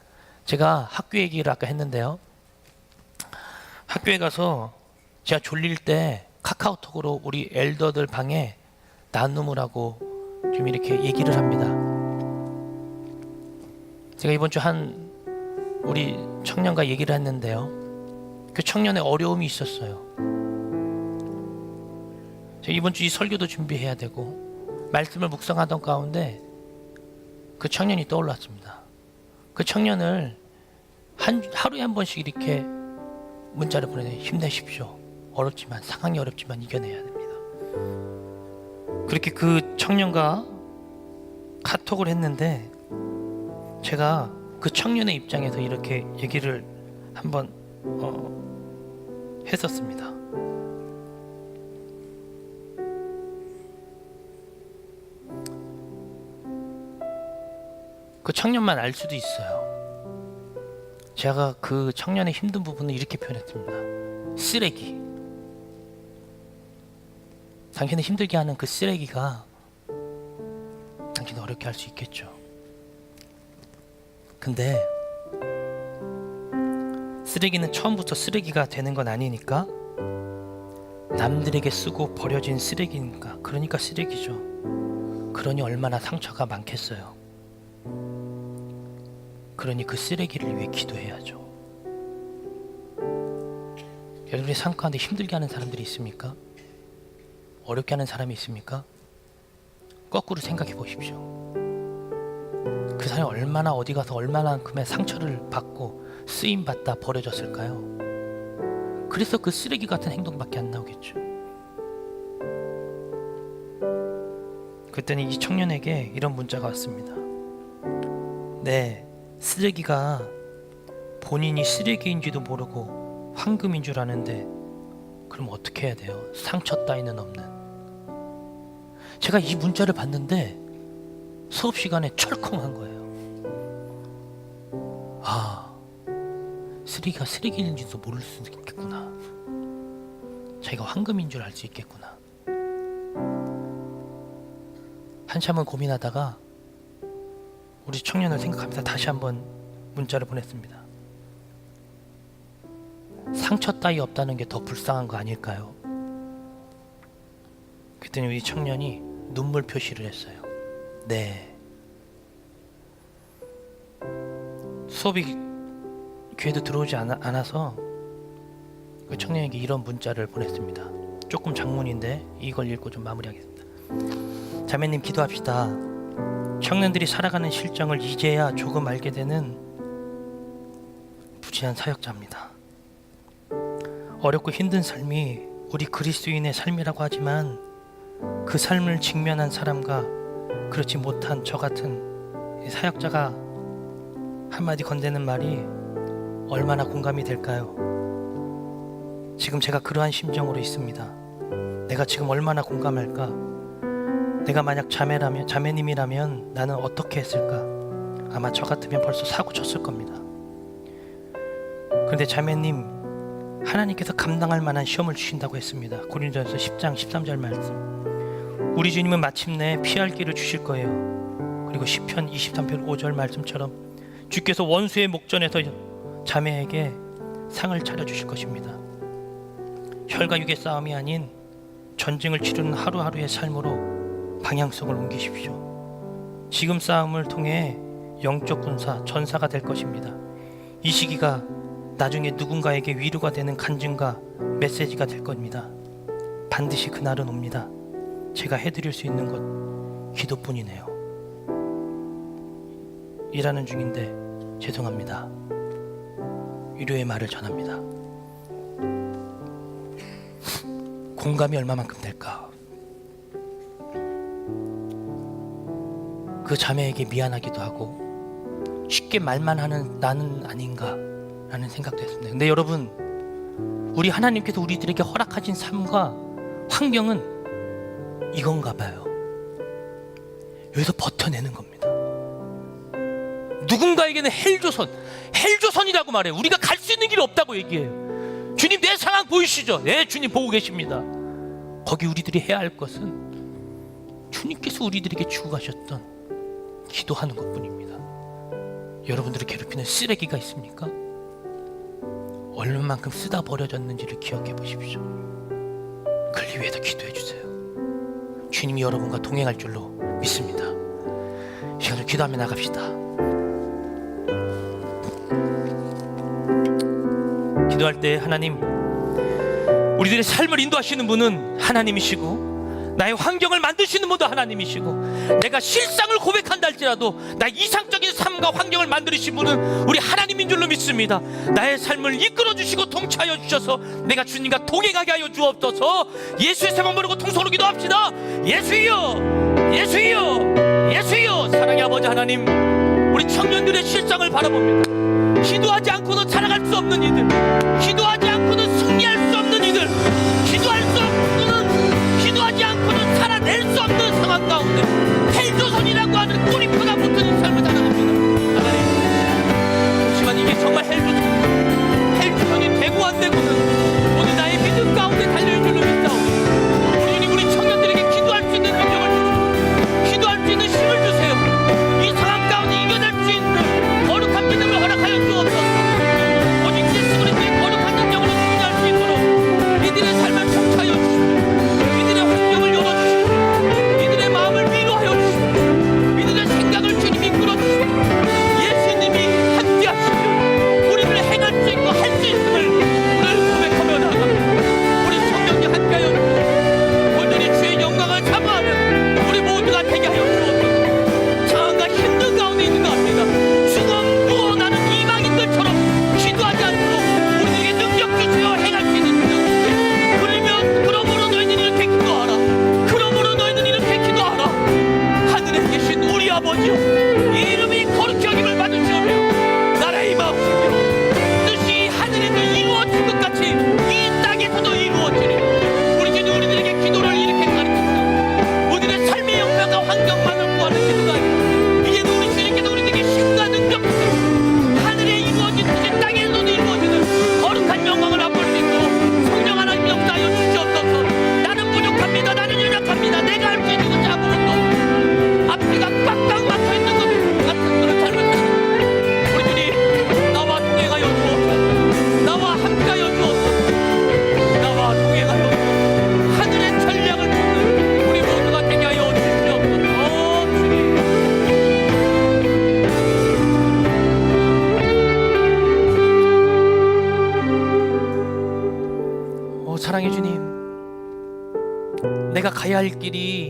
제가 학교 얘기를 아까 했는데요. 학교에 가서 제가 졸릴 때 카카오톡으로 우리 엘더들 방에 나누무라고 좀 이렇게 얘기를 합니다. 제가 이번 주 한 우리 청년과 얘기를 했는데요. 그 청년의 어려움이 있었어요. 제가 이번 주 이 설교도 준비해야 되고 말씀을 묵상하던 가운데 그 청년이 떠올랐습니다. 그 청년을 하루에 한 번씩 이렇게 문자를 보내요. 힘내십시오. 어렵지만 상황이 어렵지만 이겨내야 됩니다. 그렇게 그 청년과 카톡을 했는데 제가 그 청년의 입장에서 이렇게 얘기를 한번 했었습니다. 그 청년만 알 수도 있어요. 제가 그 청년의 힘든 부분을 이렇게 표현했습니다. 쓰레기. 당신을 힘들게 하는 그 쓰레기가 당신을 어렵게 할 수 있겠죠. 근데 쓰레기는 처음부터 쓰레기가 되는 건 아니니까 남들에게 쓰고 버려진 쓰레기니까 그러니까 쓰레기죠. 그러니 얼마나 상처가 많겠어요. 그러니 그 쓰레기를 위해 기도해야죠. 여러분의 삶 가운데 힘들게 하는 사람들이 있습니까? 어렵게 하는 사람이 있습니까? 거꾸로 생각해 보십시오. 그 사람이 얼마나 어디 가서 얼마나큼의 상처를 받고 쓰임받다 버려졌을까요? 그래서 그 쓰레기 같은 행동밖에 안 나오겠죠. 그랬더니 이 청년에게 이런 문자가 왔습니다. 네, 쓰레기가 본인이 쓰레기인지도 모르고 황금인 줄 아는데 그럼 어떻게 해야 돼요? 상처 따위는 없는. 제가 이 문자를 봤는데 수업 시간에 철컹한 거예요. 아, 쓰레기가 쓰레기인지도 모를 수도 있겠구나. 자기가 황금인 줄 알 수 있겠구나. 한참은 고민하다가 우리 청년을 생각하면서 다시 한번 문자를 보냈습니다. 상처 따위 없다는 게 더 불쌍한 거 아닐까요? 그랬더니 우리 청년이 눈물 표시를 했어요. 네. 수업이 귀에도 들어오지 않아서 그 청년에게 이런 문자를 보냈습니다. 조금 장문인데 이걸 읽고 좀 마무리하겠습니다. 자매님 기도합시다. 청년들이 살아가는 실정을 이제야 조금 알게 되는 부지한 사역자입니다. 어렵고 힘든 삶이 우리 그리스도인의 삶이라고 하지만 그 삶을 직면한 사람과 그렇지 못한 저 같은 사역자가 한마디 건네는 말이 얼마나 공감이 될까요? 지금 제가 그러한 심정으로 있습니다. 내가 지금 얼마나 공감할까? 내가 만약 자매님이라면 나는 어떻게 했을까? 아마 저 같으면 벌써 사고 쳤을 겁니다. 그런데 자매님, 하나님께서 감당할 만한 시험을 주신다고 했습니다. 고린도전서 10장 13절 말씀. 우리 주님은 마침내 피할 길을 주실 거예요. 그리고 시편 23편 5절 말씀처럼 주께서 원수의 목전에서 자매에게 상을 차려주실 것입니다. 혈과 육의 싸움이 아닌 전쟁을 치르는 하루하루의 삶으로 방향성을 옮기십시오. 지금 싸움을 통해 영적 군사, 전사가 될 것입니다. 이 시기가 나중에 누군가에게 위로가 되는 간증과 메시지가 될 겁니다. 반드시 그날은 옵니다. 제가 해드릴 수 있는 것 기도뿐이네요. 일하는 중인데 죄송합니다. 위로의 말을 전합니다. 공감이 얼마만큼 될까? 그 자매에게 미안하기도 하고 쉽게 말만 하는 나는 아닌가 라는 생각도 했습니다. 근데 여러분, 우리 하나님께서 우리들에게 허락하신 삶과 환경은 이건가 봐요. 여기서 버텨내는 겁니다. 누군가에게는 헬조선이라고 말해요. 우리가 갈 수 있는 길이 없다고 얘기해요. 주님 내 상황 보이시죠? 네, 주님 보고 계십니다. 거기 우리들이 해야 할 것은 주님께서 우리들에게 주고 가셨던 기도하는 것뿐입니다. 여러분들을 괴롭히는 쓰레기가 있습니까? 얼마만큼 쓰다 버려졌는지를 기억해 보십시오. 그를 위해서 기도해 주세요. 주님이 여러분과 동행할 줄로 믿습니다. 시간을 기도하며 나갑시다. 기도할 때 하나님, 우리들의 삶을 인도하시는 분은 하나님이시고 나의 환경을 만드시는 분도 하나님이시고 내가 실상을 고백한다 할지라도 나의 이상적인 삶과 환경을 만드신 분은 우리 하나님인 줄로 믿습니다. 나의 삶을 이끌어 주시고 통치하여 주셔서 내가 주님과 동행하게 하여 주옵소서. 예수의 세번 부르고 통성으로 기도합시다. 예수여, 예수여, 예수여. 사랑의 아버지 하나님, 우리 청년들의 실상을 바라봅니다. 기도하지 않고는 살아갈 수 없는 이들, 기도하지 않고는 승리할 수 없는 이들, 기도하지 않고는 살아낼 수 없는 상황 가운데 헬조선이라고 하는 꼬리표가 붙은 삶을 살아갑니다. 하나님, 하지만 이게 정말 헬조선이 되고 안 되고는 오늘 나의 믿음 가운데 달려있는 줄로 믿사오니 우리 주님, 우리 청년들에게 기도할 수 있는 능력을 주시고 기도할 수 있는 힘을 주세요. 이 상황 가운데 이겨낼 수 있는 거룩한 믿음을 허락하여 주옵소서. 오직 예수 그리스도의 거룩한 능력으로 승리할 수 있도록 이들의 삶을 통치하여 주시고 이들의 환경을 열어주시고 이들의 마음을 위로하여 주시고 이들의 생각을 주님 이끌어 주시고 예수님이 함께 하시면 우리를 행할 수 있고 할 수 있음을 오늘 고백하며 나아갑니다. 우리 성령님 함께하여 주시고 오늘이 주의 영광을 사모하는 우리 모두가 되게 하여 주옵소서. 상황과 힘든 가운데 있는 것 같습니다. 중원 구원하는 이방인들처럼 기도하지 않도록 우리에게 능력 주시어 행할 수 있는 능력 주세요. 그러므로 너희는 이렇게 기도하라. 그러므로 너희는 이렇게 기도하라. 하늘에 계신 우리 아버지여, 이 이름이 거룩히 여김을 받으시오며 나라의 마음이며 뜻이 하늘에서 이루어진 것 같이 이 땅에서도 이루어지리. 우리 주님, 우리들에게 기도를 이렇게 가르칩니다. 우리들의 삶의 형편과 환경만을 구하는 기도가 아니라 이제는 우리 주님께서 우리들에게 힘과 능력 주시고 하늘에 이루어진 뜻이 땅에서도 이루어지는 거룩한 영광을 맛볼 수 있도록 성령 하나님 역사하여 주시옵소서. 나는 부족합니다. 나는 연약합니다. 내가 할 수 있는 것이 아무것도 없습니다. 앞뒤가 꽉꽉 막혀있는 것 같은 그런 삶을 살아갑니다. 우리 주님, 나와 동행하여 주옵소서. 나와 함께하여 주옵소서. 나와 동행하여 주옵소서. 하늘의 전략을 보는 우리 모두가 되게 하여 주시옵소서. 주님, 사랑의 주님, 내가 가야 할 길이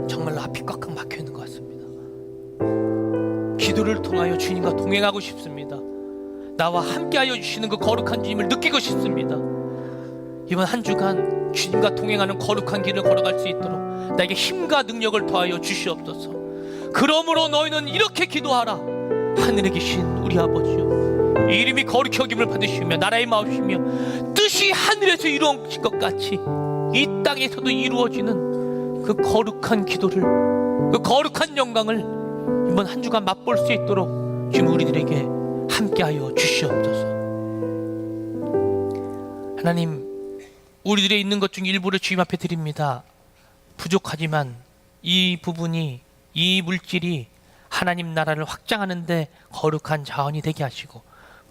정말로 앞이 꽉꽉 막혀 있는 것 같습니다. 기도를 통하여 주님과 동행하고 싶습니다. 나와 함께하여 주시는 그 거룩한 주님을 느끼고 싶습니다. 이번 한 주간 주님과 동행하는 거룩한 길을 걸어갈 수 있도록 나에게 힘과 능력을 더하여 주시옵소서. 그러므로 너희는 이렇게 기도하라. 하늘에 계신 우리 아버지여, 이 이름이 거룩히 여김을 받으시며 나라의 마음이시며 뜻이 하늘에서 이루어진 것 같이 이 땅에서도 이루어지는 그 거룩한 기도를, 그 거룩한 영광을 이번 한 주간 맛볼 수 있도록 지금 우리들에게 함께하여 주시옵소서. 하나님, 우리들의 있는 것 중 일부를 주님 앞에 드립니다. 부족하지만 이 부분이, 이 물질이 하나님 나라를 확장하는데 거룩한 자원이 되게 하시고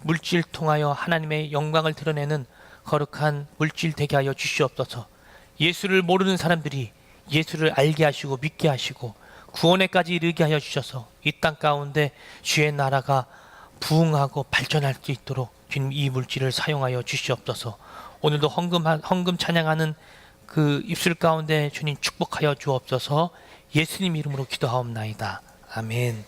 물질 통하여 하나님의 영광을 드러내는 거룩한 물질 되게 하여 주시옵소서. 예수를 모르는 사람들이 예수를 알게 하시고 믿게 하시고 구원에까지 이르게 하여 주셔서 이 땅 가운데 주의 나라가 부흥하고 발전할 수 있도록 주님 이 물질을 사용하여 주시옵소서. 오늘도 헌금 찬양하는 그 입술 가운데 주님 축복하여 주옵소서. 예수님 이름으로 기도하옵나이다. 아멘.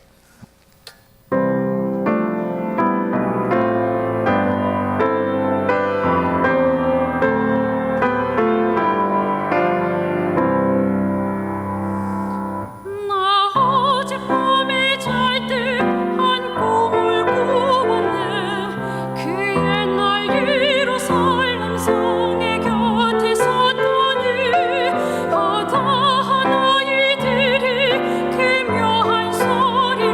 바다 하나이들이 그 묘한 소리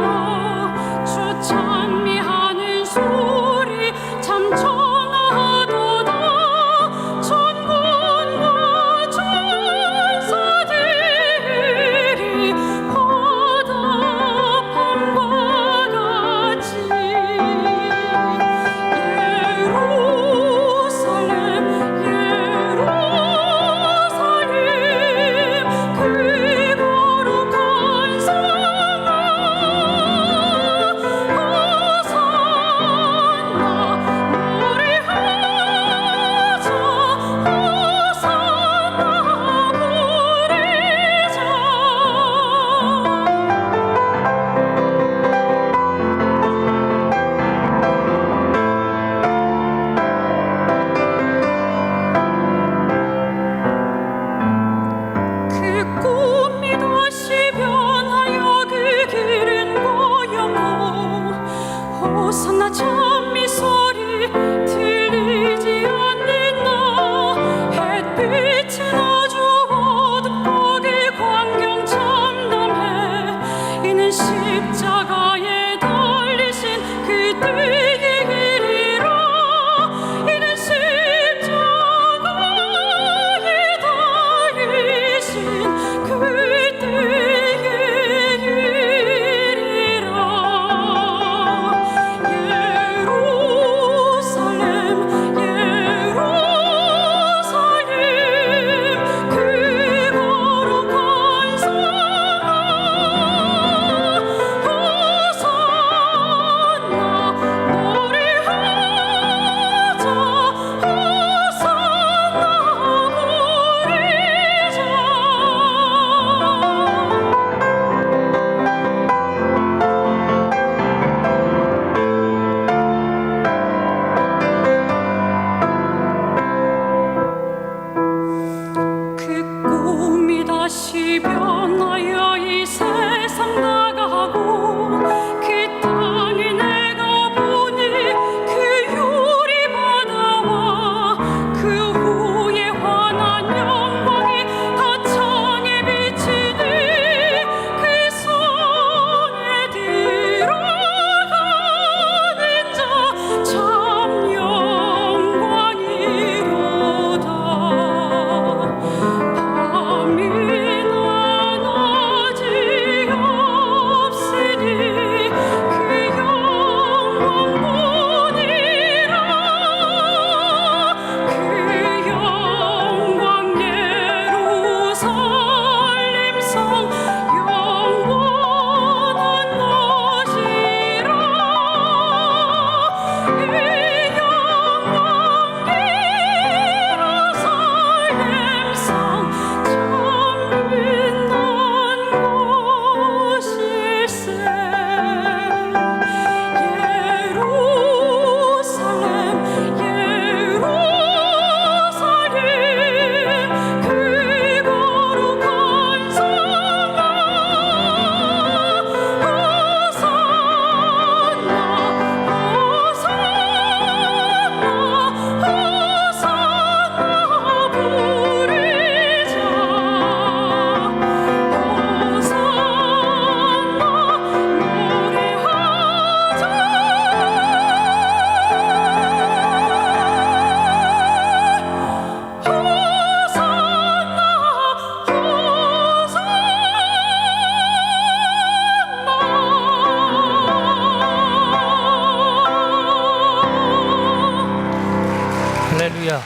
할렐루야. 네.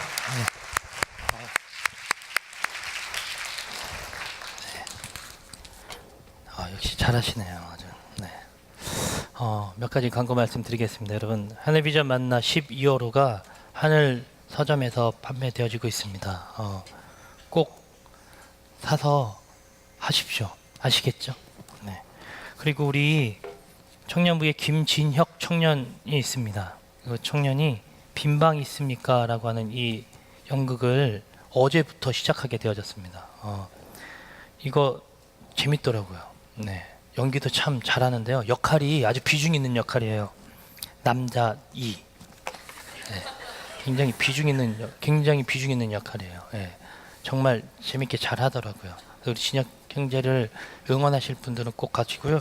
역시 잘하시네요. 아주. 네. 몇 가지 광고 말씀드리겠습니다. 여러분, 하늘비전 만나 12호로가 하늘 서점에서 판매되어지고 있습니다. 꼭 사서 하십시오. 아시겠죠? 네. 그리고 우리 청년부에 김진혁 청년이 있습니다. 그 청년이 빈방 있습니까? 라고 하는 이 연극을 어제부터 시작하게 되어졌습니다. 이거 재밌더라고요. 네. 연기도 참 잘하는데요. 역할이 아주 비중 있는 역할이에요. 남자 2. 네. 굉장히 비중 있는 역할이에요. 네. 정말 재밌게 잘하더라고요. 우리 진혁 형제를 응원하실 분들은 꼭 가시고요.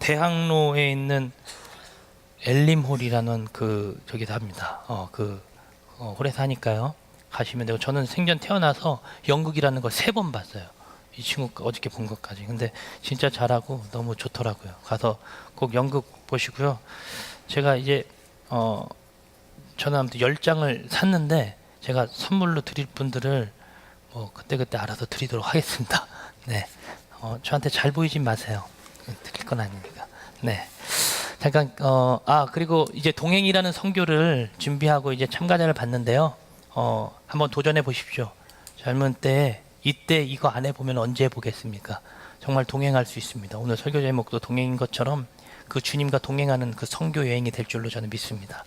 대학로에 있는 엘림홀이라는 저기다 합니다. 홀에서 하니까요. 가시면 되고, 저는 생전 태어나서 연극이라는 걸 3번 봤어요. 이 친구가 어저께 본 것까지. 근데 진짜 잘하고 너무 좋더라고요. 가서 꼭 연극 보시고요. 제가 이제 저는 아무튼 10장을 샀는데 제가 선물로 드릴 분들을 그때 알아서 드리도록 하겠습니다. 네. 저한테 잘 보이진 마세요. 드릴 건 아니니까. 네. 잠깐 그리고 이제 동행이라는 선교를 준비하고 이제 참가자를 봤는데요. 한번 도전해 보십시오. 젊은 때 이때 이거 안 해보면 언제 해보겠습니까? 정말 동행할 수 있습니다. 오늘 설교 제목도 동행인 것처럼 그 주님과 동행하는 그 선교 여행이 될 줄로 저는 믿습니다.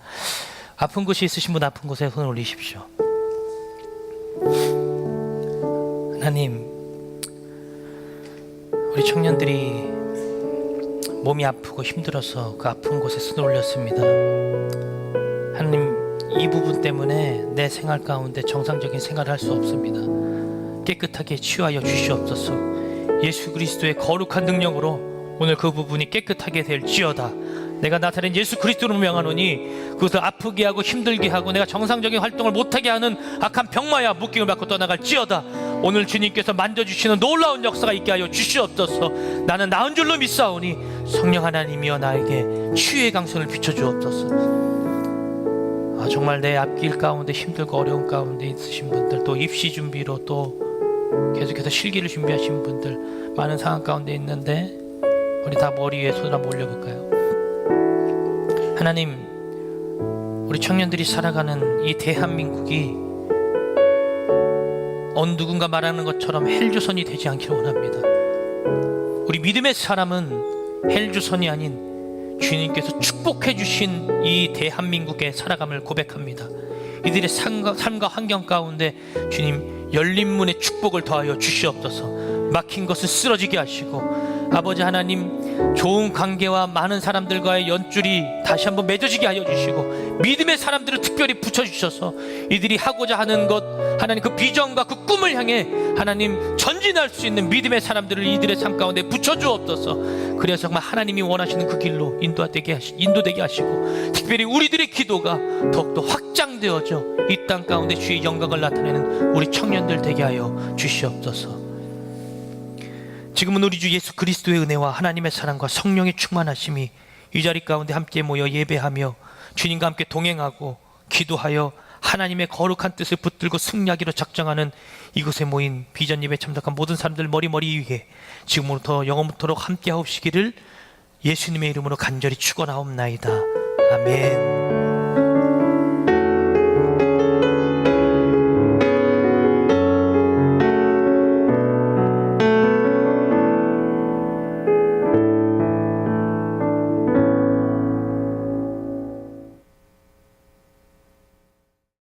아픈 곳이 있으신 분 아픈 곳에 손을 올리십시오. 하나님, 우리 청년들이 몸이 아프고 힘들어서 그 아픈 곳에 손을 올렸습니다. 하나님, 이 부분 때문에 내 생활 가운데 정상적인 생활을 할 수 없습니다. 깨끗하게 치유하여 주시옵소서. 예수 그리스도의 거룩한 능력으로 오늘 그 부분이 깨끗하게 될지어다. 내가 나타낸 예수 그리스도로 명하노니 그것을 아프게 하고 힘들게 하고 내가 정상적인 활동을 못하게 하는 악한 병마야 묶임을 받고 떠나갈지어다. 오늘 주님께서 만져주시는 놀라운 역사가 있게 하여 주시옵소서. 나는 나은 줄로 믿사오니 성령 하나님이여 나에게 치유의 강선을 비춰주옵소서. 정말 내 앞길 가운데 힘들고 어려운 가운데 있으신 분들, 또 입시 준비로 또 계속해서 실기를 준비하신 분들 많은 상황 가운데 있는데 우리 다 머리 위에 손을 한번 올려볼까요? 하나님, 우리 청년들이 살아가는 이 대한민국이 어느 누군가 말하는 것처럼 헬조선이 되지 않기를 원합니다. 우리 믿음의 사람은 헬조선이 아닌 주님께서 축복해 주신 이 대한민국의 살아감을 고백합니다. 이들의 삶과 환경 가운데 주님 열린 문의 축복을 더하여 주시옵소서. 막힌 것을 쓰러지게 하시고 아버지 하나님, 좋은 관계와 많은 사람들과의 연줄이 다시 한번 맺어지게 하여 주시고 믿음의 사람들을 특별히 붙여주셔서 이들이 하고자 하는 것, 하나님 그 비전과 그 꿈을 향해 하나님 전진할 수 있는 믿음의 사람들을 이들의 삶 가운데 붙여주옵소서. 그래서 정말 하나님이 원하시는 그 길로 인도되게 하시고 특별히 우리들의 기도가 더욱더 확장되어져 이 땅 가운데 주의 영광을 나타내는 우리 청년들 되게 하여 주시옵소서. 지금은 우리 주 예수 그리스도의 은혜와 하나님의 사랑과 성령의 충만하심이 이 자리 가운데 함께 모여 예배하며 주님과 함께 동행하고 기도하여 하나님의 거룩한 뜻을 붙들고 승리하기로 작정하는 이곳에 모인 비전 예배에 참석한 모든 사람들 머리 위에 지금부터 영원토록 함께 하옵시기를 예수님의 이름으로 간절히 축원하옵나이다. 아멘.